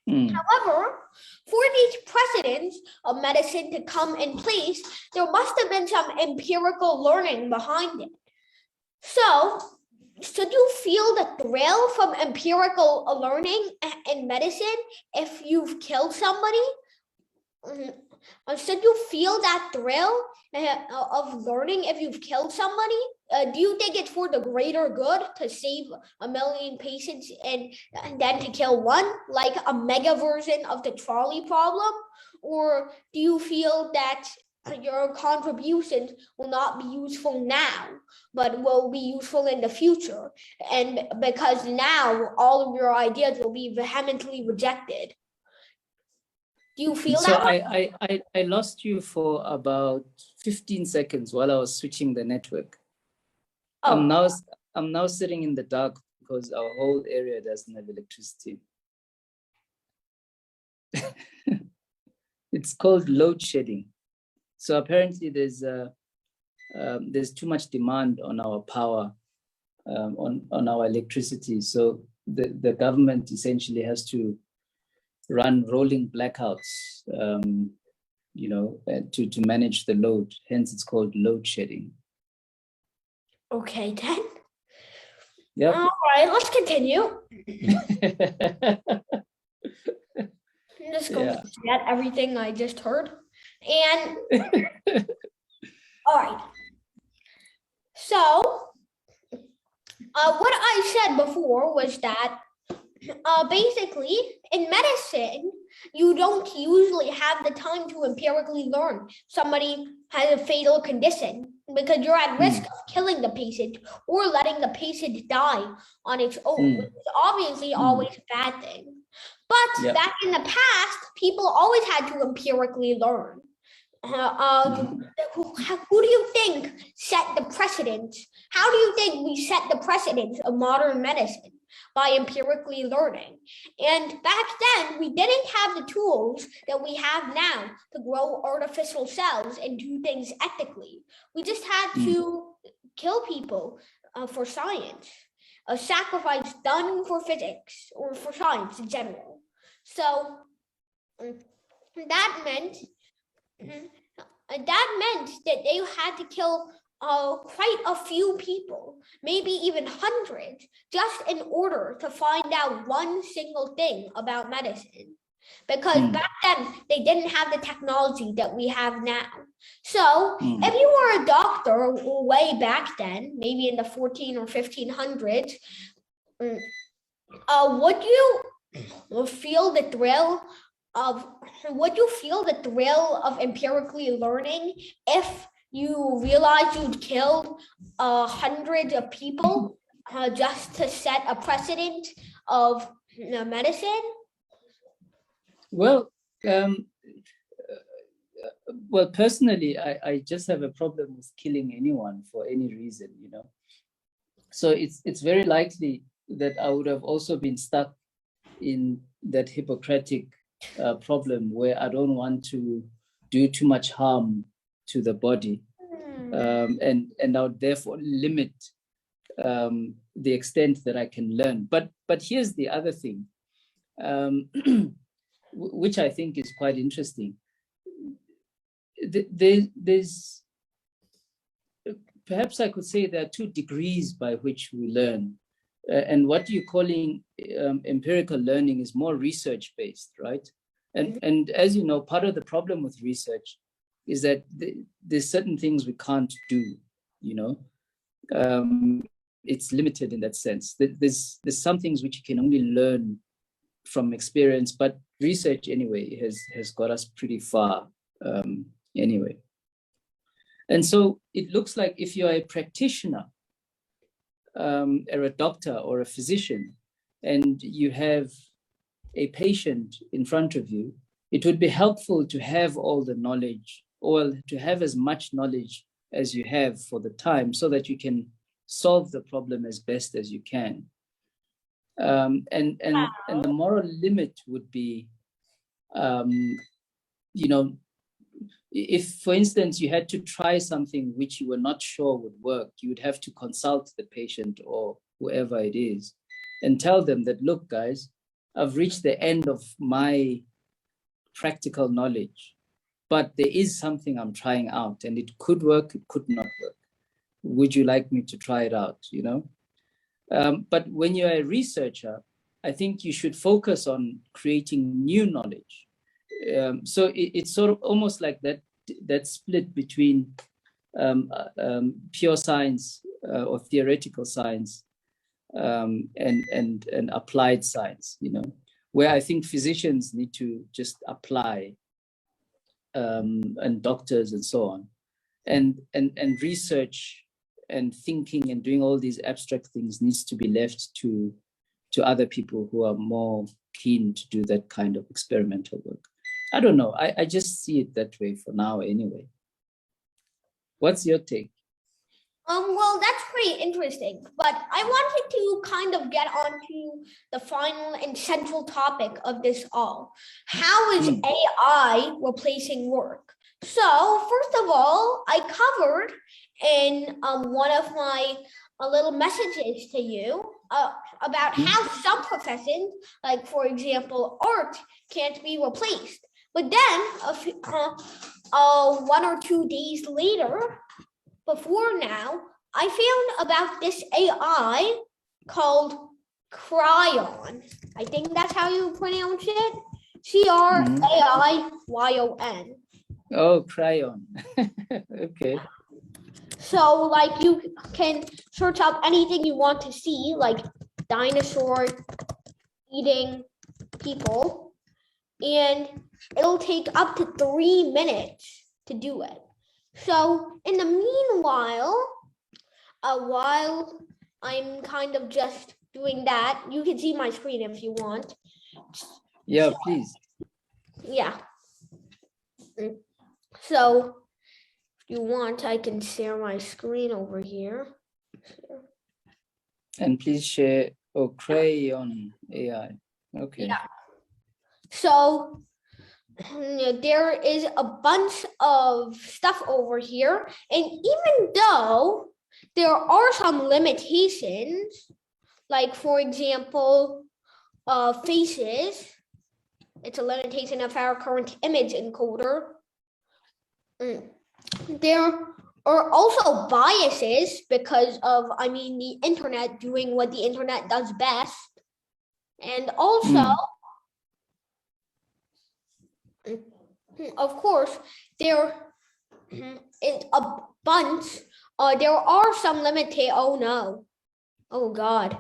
However, for these precedents of medicine to come in place, there must have been some empirical learning behind it. So, should you feel the thrill from empirical learning in medicine if you've killed somebody? Should you feel that thrill of learning if you've killed somebody? Do you think it's for the greater good to save 1 million patients and then to kill one, like a mega version of the trolley problem? Or do you feel that your contributions will not be useful now, but will be useful in the future? And because now all of your ideas will be vehemently rejected. Do you feel so that? I lost you for about 15 seconds while I was switching the network. Oh. I'm now sitting in the dark because our whole area doesn't have electricity. It's called load shedding. So apparently there's too much demand on our power, on our electricity. So the government essentially has to run rolling blackouts, you know, to manage the load. Hence, it's called load shedding. Okay, then. Yep. All right, let's continue. I'm just going to forget everything I just heard. And all right. So what I said before was that basically in medicine, you don't usually have the time to empirically learn somebody has a fatal condition because you're at risk of killing the patient or letting the patient die on its own, which is obviously always a bad thing. But back in the past, people always had to empirically learn. Who do you think set the precedent? How do you think we set the precedent of modern medicine? By empirically learning. And back then, we didn't have the tools that we have now to grow artificial cells and do things ethically. We just had to kill people for science, a sacrifice done for physics or for science in general. So that meant that they had to kill quite a few people, maybe even hundreds, just in order to find out one single thing about medicine. Because back then, they didn't have the technology that we have now. So if you were a doctor way back then, maybe in the 14 or 1500s, would you feel the thrill of empirically learning if you realized you'd killed hundreds of people just to set a precedent of medicine? Well, personally, I just have a problem with killing anyone for any reason, you know. So it's very likely that I would have also been stuck in that Hippocratic problem where I don't want to do too much harm to the body, and I would therefore limit the extent that I can learn. But here's the other thing, which I think is quite interesting. There's perhaps I could say there are two degrees by which we learn. And what you're calling empirical learning is more research-based, right? And as you know, part of the problem with research is that there's certain things we can't do, you know. It's limited in that sense. There's some things which you can only learn from experience, but research anyway has got us pretty far anyway. And so it looks like if you're a practitioner, or a doctor or a physician, and you have a patient in front of you, it would be helpful to have all the knowledge, or to have as much knowledge as you have for the time, so that you can solve the problem as best as you can. And the moral limit would be, you know, if, for instance, you had to try something which you were not sure would work, you would have to consult the patient or whoever it is and tell them that, look, guys, I've reached the end of my practical knowledge, but there is something I'm trying out and it could work, it could not work. Would you like me to try it out, you know? But when you're a researcher, I think you should focus on creating new knowledge. So it's sort of almost like that split between pure science or theoretical science and applied science, you know, where I think physicians need to just apply, and doctors and so on, and research and thinking and doing all these abstract things needs to be left to other people who are more keen to do that kind of experimental work. I don't know. I just see it that way for now anyway. What's your take? Well, that's pretty interesting, but I wanted to kind of get onto the final and central topic of this all. How is AI replacing work? So first of all, I covered in one of my little messages to you about how some professions, like for example, art, can't be replaced. But then 1 or 2 days later, before now, I found about this AI called Cryon. I think that's how you pronounce it. Craiyon. Oh, crayon. Okay. So like you can search up anything you want to see, like dinosaur eating people, and it'll take up to 3 minutes to do it. So in the meanwhile, while I'm kind of just doing that, you can see my screen if you want. Yeah, please. Yeah. So if you want, I can share my screen over here. And please share. Oh, crayon AI. Okay. Yeah. So there is a bunch of stuff over here, and even though there are some limitations, like for example, faces, it's a limitation of our current image encoder. There are also biases because of, the internet doing what the internet does best, and also, of course, there is a bunch. There are some oh no, oh God.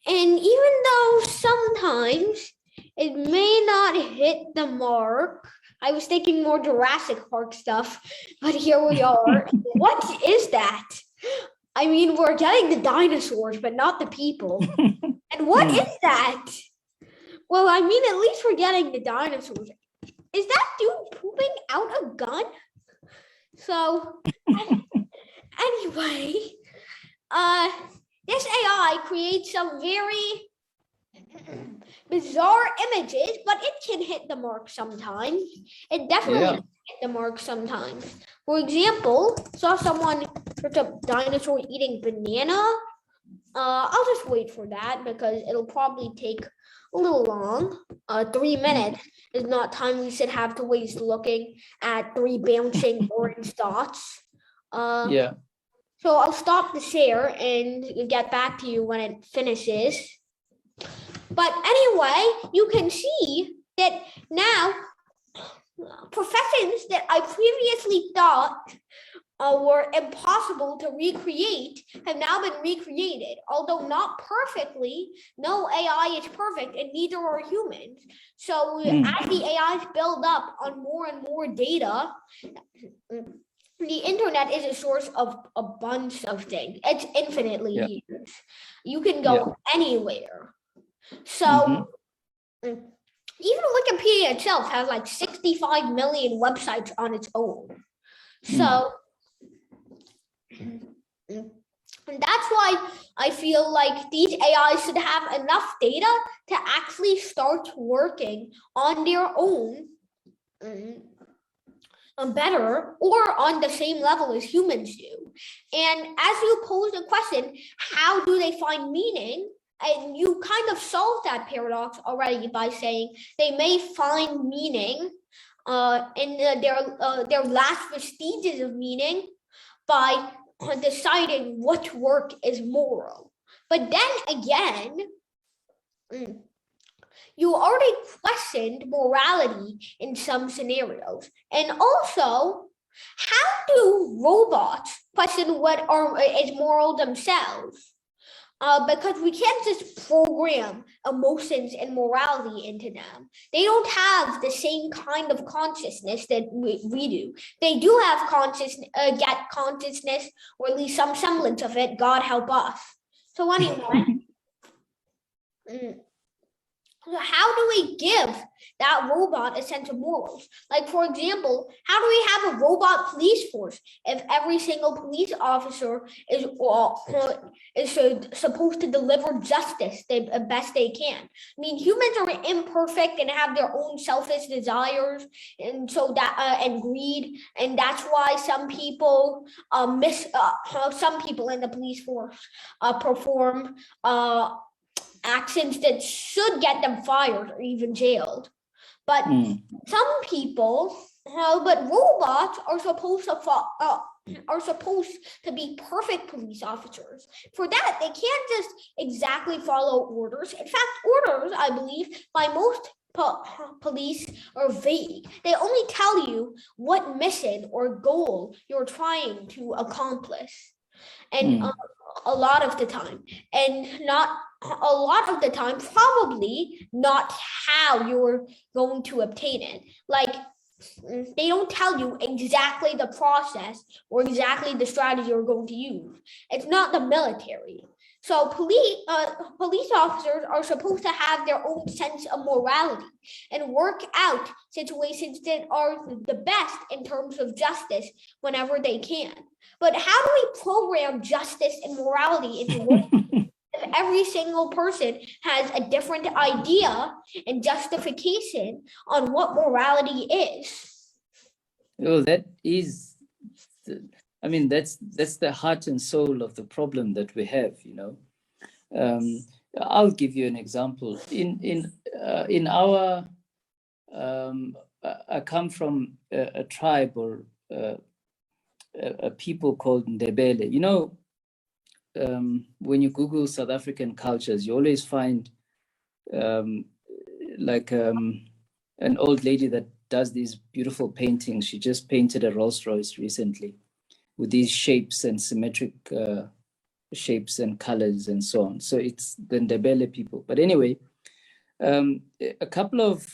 And even though sometimes it may not hit the mark, I was thinking more Jurassic Park stuff, but here we are. What is that? We're getting the dinosaurs, but not the people. And what is that? Well, at least we're getting the dinosaurs. Is that dude pooping out a gun? So, anyway, this AI creates some very bizarre images, but it can hit the mark sometimes. It definitely hit the mark sometimes. For example, saw someone search up dinosaur eating banana. I'll just wait for that because it'll probably take a little long. 3 minutes is not time we should have to waste looking at 3 bouncing orange dots. Yeah. So I'll stop the share and get back to you when it finishes. But anyway, you can see that now professions that I previously thought were impossible to recreate have now been recreated. Although not perfectly, no AI is perfect and neither are humans. So as the AIs build up on more and more data, the internet is a source of a bunch of things. It's infinitely huge. You can go anywhere. So even Wikipedia itself has like 65 million websites on its own. So that's why I feel like these AIs should have enough data to actually start working on their own better or on the same level as humans do. And as you posed the question, how do they find meaning? And you kind of solved that paradox already by saying they may find meaning in their last vestiges of meaning by deciding what work is moral. But then again, you already questioned morality in some scenarios. And also, how do robots question what is moral themselves? Because we can't just program emotions and morality into them. They don't have the same kind of consciousness that we do. They do have consciousness, or at least some semblance of it. God help us. So anyway, how do we give that robot a sense of morals? Like, for example, how do we have a robot police force if every single police officer is supposed to deliver justice the best they can? Humans are imperfect and have their own selfish desires, and so that and greed, and that's why some people some people in the police force perform actions that should get them fired or even jailed. But some people, but robots are supposed to are supposed to be perfect police officers. For that, they can't just exactly follow orders. In fact, orders, I believe, by most police are vague. They only tell you what mission or goal you're trying to accomplish. And a lot of the time, and not a lot of the time, probably not how you're going to obtain it. Like, they don't tell you exactly the process or exactly the strategy you're going to use. It's not the military. So police officers are supposed to have their own sense of morality and work out situations that are the best in terms of justice whenever they can. But how do we program justice and morality into work? If every single person has a different idea and justification on what morality is. Oh, that is, I mean, that's the heart and soul of the problem that we have, you know. I'll give you an example. In our, I come from a tribe or a people called Ndebele. You know, when you Google South African cultures, you always find like an old lady that does these beautiful paintings. She just painted a Rolls Royce recently with these shapes and symmetric shapes and colors and so on. So it's the Ndebele people. But anyway, a couple of,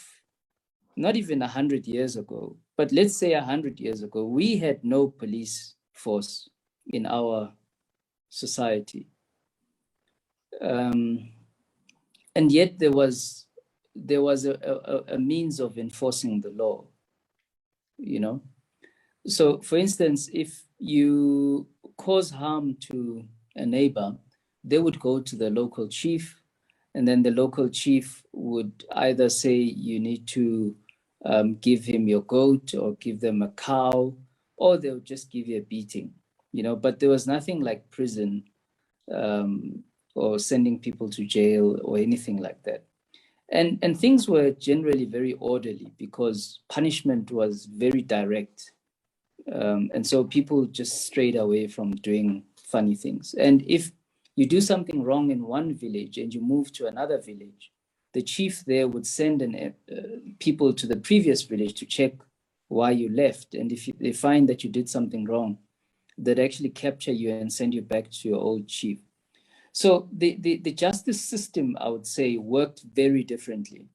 not even 100 years ago, but let's say 100 years ago, we had no police force in our society. And yet there was a means of enforcing the law, you know. So for instance, if you cause harm to a neighbor, they would go to the local chief, and then the local chief would either say you need to give him your goat or give them a cow, or they'll just give you a beating, you know. But there was nothing like prison or sending people to jail or anything like that. And things were generally very orderly because punishment was very direct. And so people just strayed away from doing funny things. And if you do something wrong in one village and you move to another village, the chief there would send people to the previous village to check why you left. And if they find that you did something wrong, they'd actually capture you and send you back to your old chief. So the justice system, I would say, worked very differently.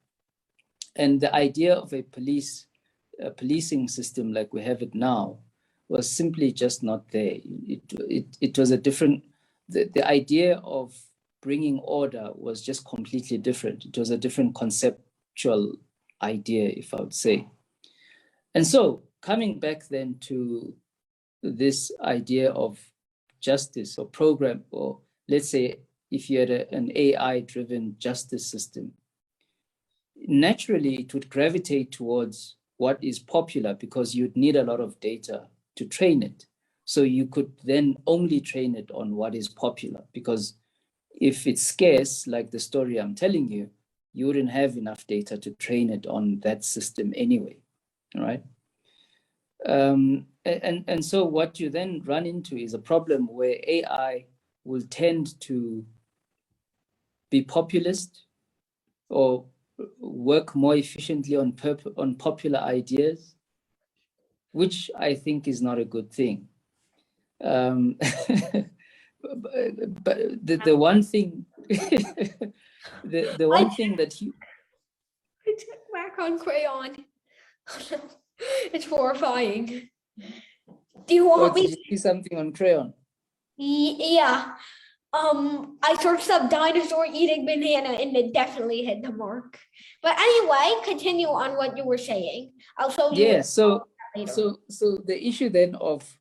And the idea of a policing system like we have it now was simply just not there. It was a different, the idea of bringing order was just completely different. It was a different conceptual idea, if I would say. And so coming back then to this idea of justice or program, or let's say if you had an AI-driven justice system, naturally it would gravitate towards what is popular because you'd need a lot of data to train it. So you could then only train it on what is popular, because if it's scarce, like the story I'm telling you, you wouldn't have enough data to train it on that system anyway, all right? And so what you then run into is a problem where AI will tend to be populist or work more efficiently on popular ideas, which I think is not a good thing. But the one thing, the one thing that he... I took back on crayon. It's horrifying. Do you want me to see something on crayon? Yeah. I searched up dinosaur eating banana and it definitely hit the mark. But anyway, continue on what you were saying. I'll show you. Yeah, so the issue then of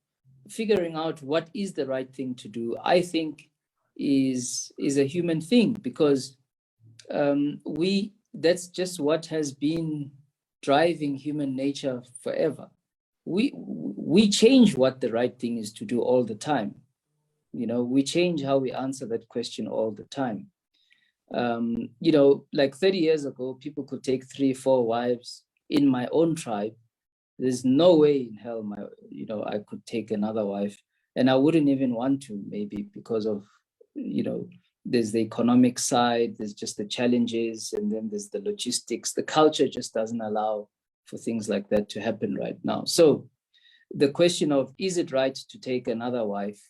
figuring out what is the right thing to do, I think is a human thing, because that's just what has been driving human nature forever. We change what the right thing is to do all the time. You know, we change how we answer that question all the time. You know, like 30 years ago, people could take 3-4 wives in my own tribe, There's no way in hell I could take another wife, and I wouldn't even want to, maybe because of, there's the economic side, there's just the challenges, and then there's the logistics. The culture just doesn't allow for things like that to happen right now. So the question of, is it right to take another wife,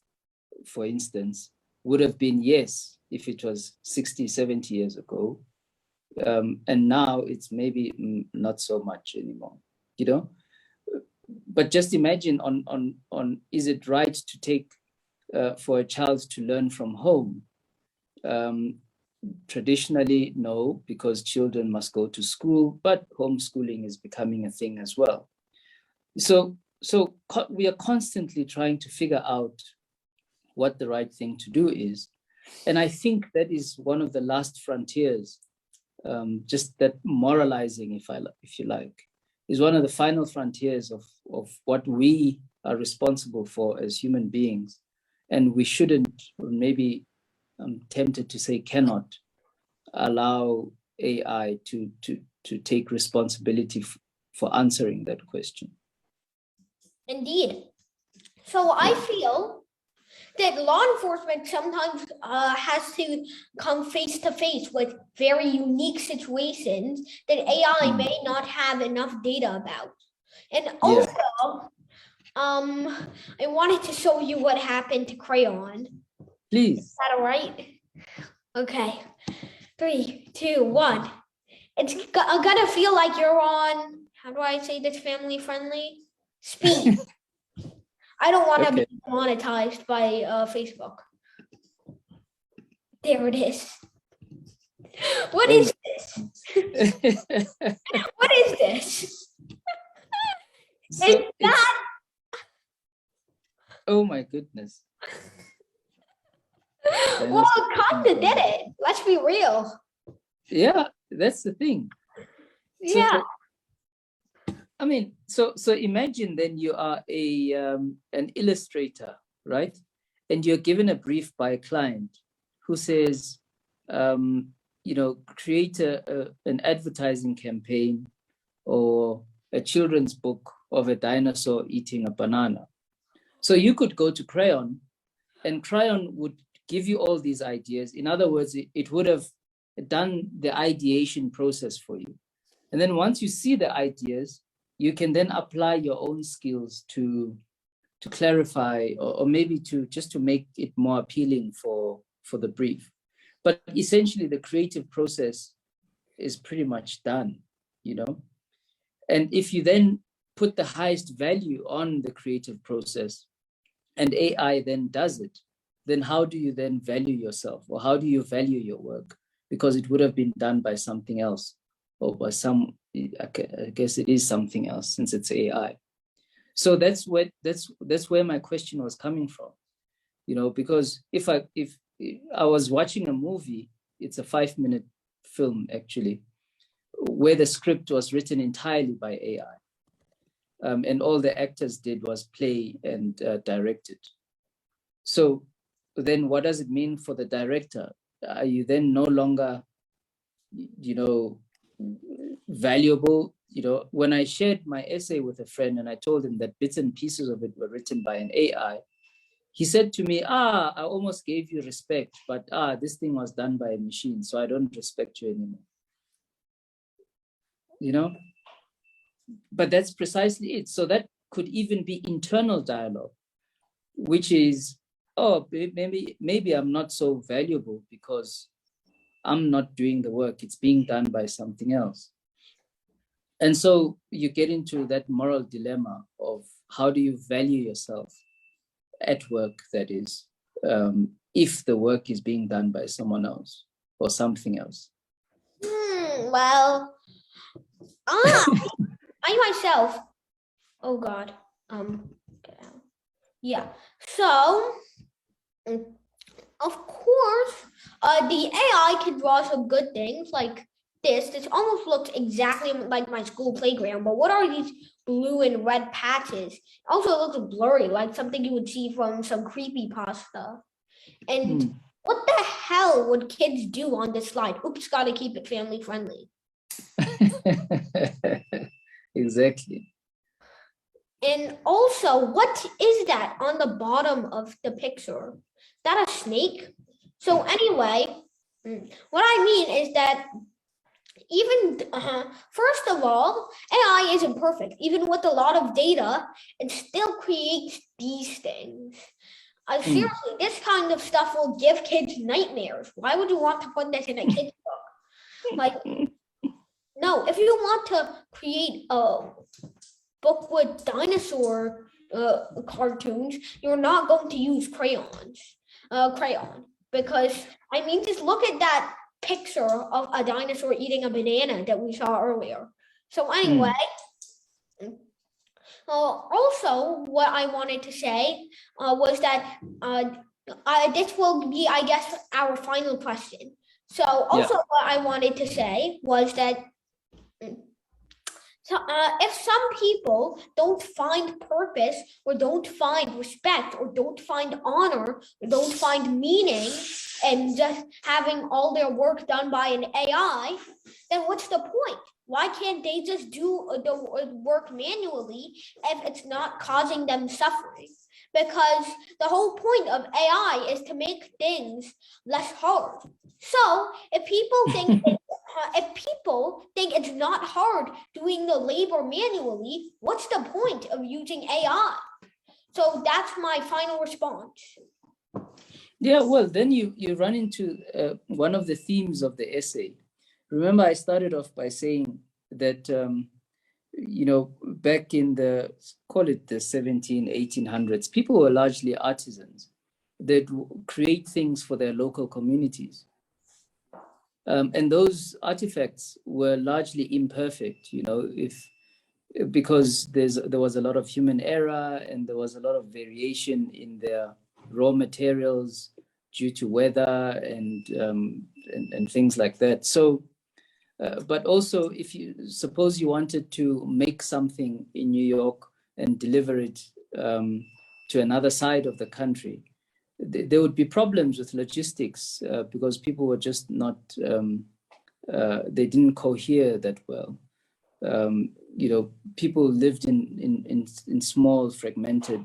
for instance, would have been yes if it was 60, 70 years ago. And now it's maybe not so much anymore, But just imagine on is it right to take for a child to learn from home? Traditionally, no, because children must go to school, but homeschooling is becoming a thing as well. So we are constantly trying to figure out what the right thing to do is. And I think that is one of the last frontiers, just that moralizing, if you like, is one of the final frontiers of what we are responsible for as human beings. And we shouldn't, or maybe I'm tempted to say cannot, allow AI to take responsibility for answering that question. Indeed. So I feel that law enforcement sometimes has to come face to face with very unique situations that AI may not have enough data about. And also, I wanted to show you what happened to Crayon. Please. Is that all right? Okay. 3, 2, 1. It's gonna feel like you're on, how do I say this family friendly? Speed. I don't want to be monetized by Facebook. There it is. What is this? What is this? Oh my goodness. Well, kinda did it. Let's be real. Yeah, that's the thing. Yeah. I mean, so imagine then you are an illustrator, right? And you're given a brief by a client who says, create an advertising campaign or a children's book of a dinosaur eating a banana. So you could go to Crayon, and Crayon would give you all these ideas. In other words, it would have done the ideation process for you. And then once you see the ideas, you can then apply your own skills to clarify, or maybe to make it more appealing for the brief. But essentially, the creative process is pretty much done, And if you then put the highest value on the creative process and AI then does it, then how do you then value yourself, or how do you value your work? Because it would have been done by something else, or by I guess it is something else since it's AI. So that's where my question was coming from, because if I was watching a movie, it's a 5-minute film actually, where the script was written entirely by AI. And all the actors did was play and direct it. So then what does it mean for the director? Are you then no longer, valuable? When I shared my essay with a friend and I told him that bits and pieces of it were written by an AI, he said to me, I almost gave you respect, but this thing was done by a machine, so I don't respect you anymore. But that's precisely it. So that could even be internal dialogue, which is, maybe I'm not so valuable because I'm not doing the work. It's being done by something else. And so you get into that moral dilemma of how do you value yourself at work, that is, if the work is being done by someone else or something else. Well, I myself, oh God, yeah. So, of course, the AI can draw some good things like this. This almost looks exactly like my school playground, but what are these blue and red patches? It also looks blurry, like something you would see from some creepypasta. And what the hell would kids do on this slide? Oops, gotta keep it family friendly. Exactly. And also, what is that on the bottom of the picture? Is that a snake? So anyway, what I mean is that even first of all, AI isn't perfect. Even with a lot of data, it still creates these things. Seriously, this kind of stuff will give kids nightmares. Why would you want to put this in a kid's book? Like, no, if you want to create a book with dinosaur cartoons, you're not going to use crayon, because I mean, just look at that picture of a dinosaur eating a banana that we saw earlier. So anyway, also what I wanted to say was that this will be, I guess, our final question. So also what I wanted to say was that if some people don't find purpose, or don't find respect, or don't find honor, or don't find meaning, and just having all their work done by an AI, then what's the point? Why can't they just do the work manually if it's not causing them suffering? Because the whole point of AI is to make things less hard. So if people think it's not hard doing the labor manually, what's the point of using AI? So that's my final response. Yeah, well, then you run into one of the themes of the essay. Remember, I started off by saying that, back in call it the 1800s, people were largely artisans that create things for their local communities. And those artifacts were largely imperfect, because there was a lot of human error, and there was a lot of variation in their raw materials due to weather and things like that. So, but also, if you suppose you wanted to make something in New York and deliver it to another side of the country, there would be problems with logistics because people were just not, they didn't cohere that well. People lived in small, fragmented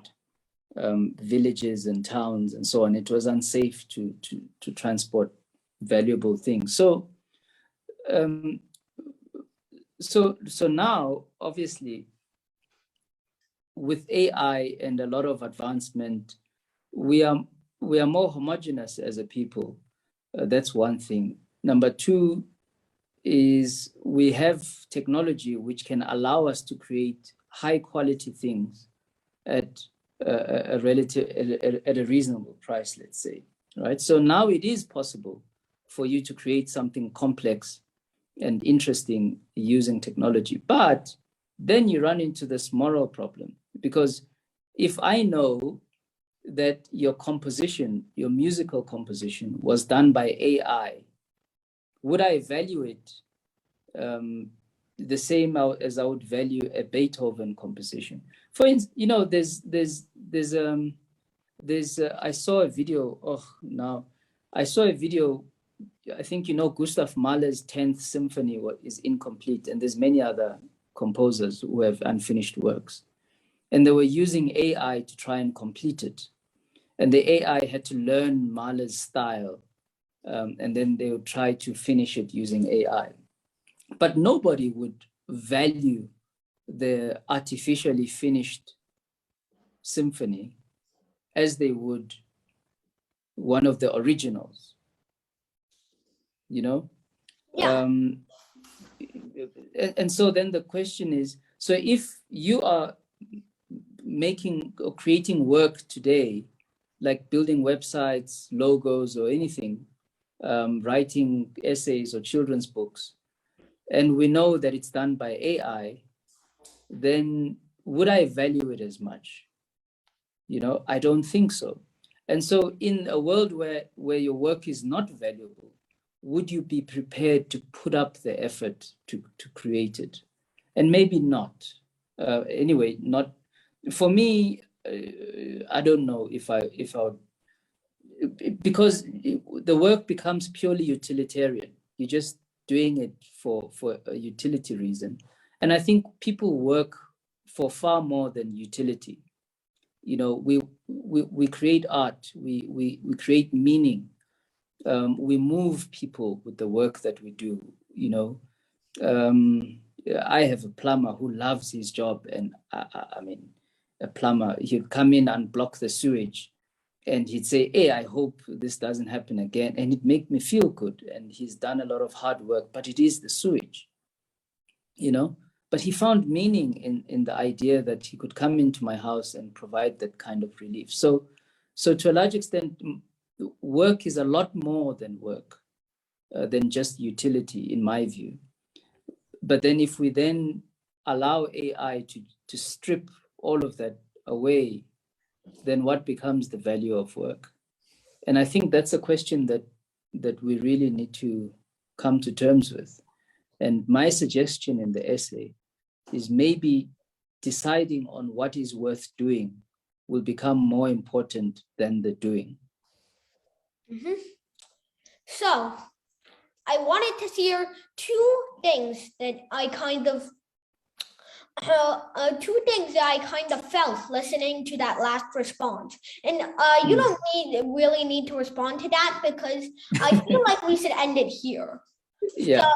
villages and towns and so on. It was unsafe to transport valuable things. So, so now, obviously, with AI and a lot of advancement, we are more homogeneous as a people. That's one thing. Number two is we have technology which can allow us to create high quality things at a reasonable price, let's say, right? So now it is possible for you to create something complex and interesting using technology. But then you run into this moral problem, because if I know that your composition, your musical composition, was done by AI, would I value it the same as I would value a Beethoven composition? For instance, I saw a video. I think Gustav Mahler's 10th Symphony is incomplete, and there's many other composers who have unfinished works, and they were using AI to try and complete it. And the AI had to learn Mahler's style, and then they would try to finish it using AI. But nobody would value the artificially finished symphony as they would one of the originals, Yeah. And so then the question is, so if you are making or creating work today, like building websites, logos, or anything, writing essays or children's books, and we know that it's done by AI, then would I value it as much? I don't think so. And so in a world where your work is not valuable, would you be prepared to put up the effort to create it? And maybe not. Anyway, not for me. I don't know if I would, because the work becomes purely utilitarian. You're just doing it for a utility reason. And I think people work for far more than utility. You know, we create art, we create meaning, we move people with the work that we do. You know, I have a plumber who loves his job, and I mean, a plumber, he'd come in and block the sewage, and he'd say, "Hey, I hope this doesn't happen again," and it make me feel good. And he's done a lot of hard work, but it is the sewage, you know. But he found meaning in the idea that he could come into my house and provide that kind of relief. So to a large extent, work is a lot more than work, than just utility, in my view. But then if we then allow AI to strip all of that away, then what becomes the value of work? And I think that's a question that we really need to come to terms with. And my suggestion in the essay is maybe deciding on what is worth doing will become more important than the doing. Mm-hmm. So I wanted to share two things that I kind of felt listening to that last response. And you don't really need to respond to that, because I feel like we should end it here. Yeah. So,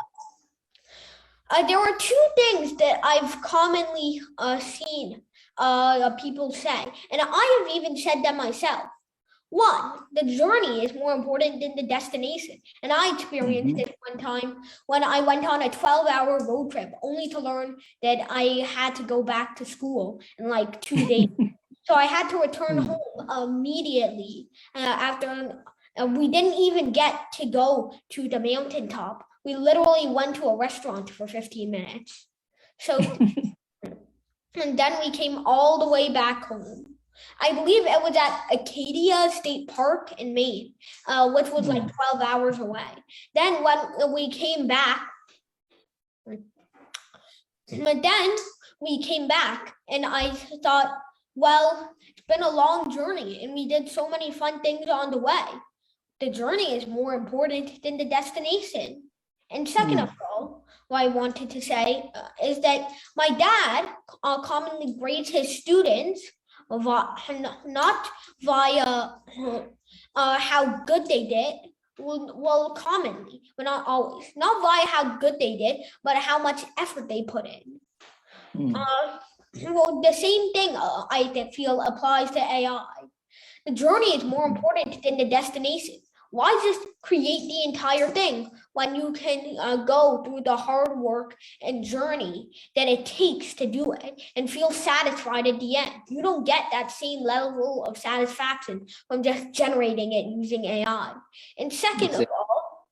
there were two things that I've commonly seen people say, and I have even said them myself. One, the journey is more important than the destination. And I experienced it one time when I went on a 12-hour road trip, only to learn that I had to go back to school in like 2 days. So I had to return home immediately after. We didn't even get to go to the mountaintop. We literally went to a restaurant for 15 minutes. So, and then we came all the way back home. I believe it was at Acadia State Park in Maine, which was like 12 hours away. Then when we came back, and I thought, well, it's been a long journey and we did so many fun things on the way. The journey is more important than the destination. And second of all, what I wanted to say is that my dad commonly grades his students not via how good they did, well, commonly, but not always, not via how good they did, but how much effort they put in. Well, the same thing I feel applies to AI. The journey is more important than the destination. Why just create the entire thing when you can go through the hard work and journey that it takes to do it and feel satisfied at the end? You don't get that same level of satisfaction from just generating it using AI. And second of all,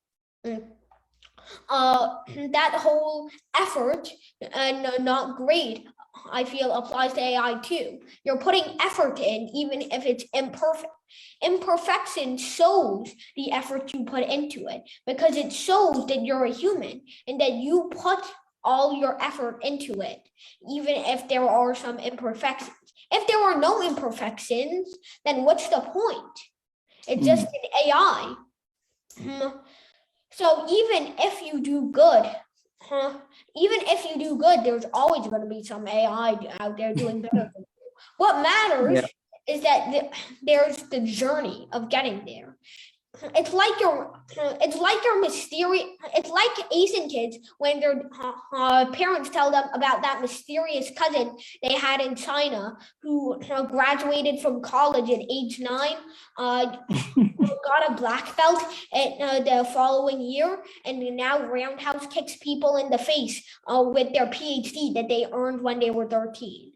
that whole effort and not grade, I feel applies to AI too. You're putting effort in, even if it's imperfect. Imperfection shows the effort you put into it, because it shows that you're a human and that you put all your effort into it, even if there are some imperfections. If there are no imperfections, then what's the point? It's just an AI. So even if you do good, there's always going to be some AI out there doing better than you. What matters is that there's the journey of getting there. It's like your mysterious. It's like Asian kids when their parents tell them about that mysterious cousin they had in China who graduated from college at age 9, got a black belt the following year, and now roundhouse kicks people in the face with their PhD that they earned when they were 13.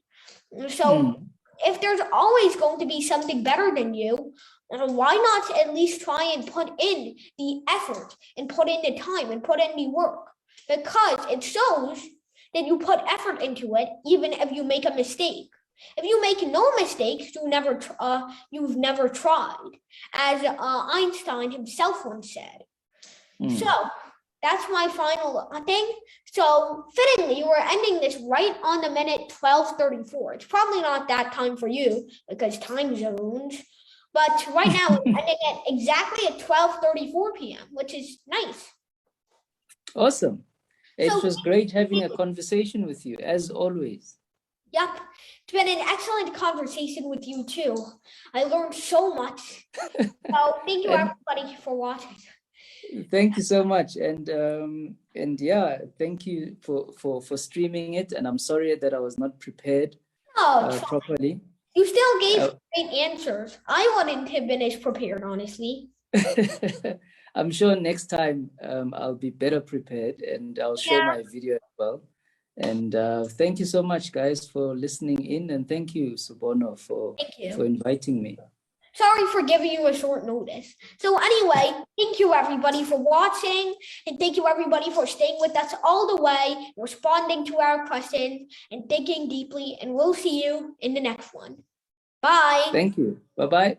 So if there's always going to be something better than you, why not at least try and put in the effort and put in the time and put in the work? Because it shows that you put effort into it, even if you make a mistake. If you make no mistakes, you've never tried, as Einstein himself once said. So that's my final thing. So fittingly, we're ending this right on the minute 12:34. It's probably not that time for you because time zones. But right now, we're ending it exactly at 12:34 p.m., which is nice. Awesome. It was great having a conversation with you, as always. Yep. It's been an excellent conversation with you too. I learned so much. So thank you And everybody for watching. thank you so much. And yeah, thank you for streaming it. And I'm sorry that I was not prepared Oh, properly. you still gave great answers. I wouldn't have been as prepared, honestly. I'm sure next time I'll be better prepared and I'll show my video as well. And thank you so much, guys, for listening in. And thank you, Subono, for inviting me. Sorry for giving you a short notice. So anyway, thank you everybody for watching, and thank you everybody for staying with us all the way, responding to our questions, and thinking deeply, and we'll see you in the next one. Bye. Thank you. Bye-bye.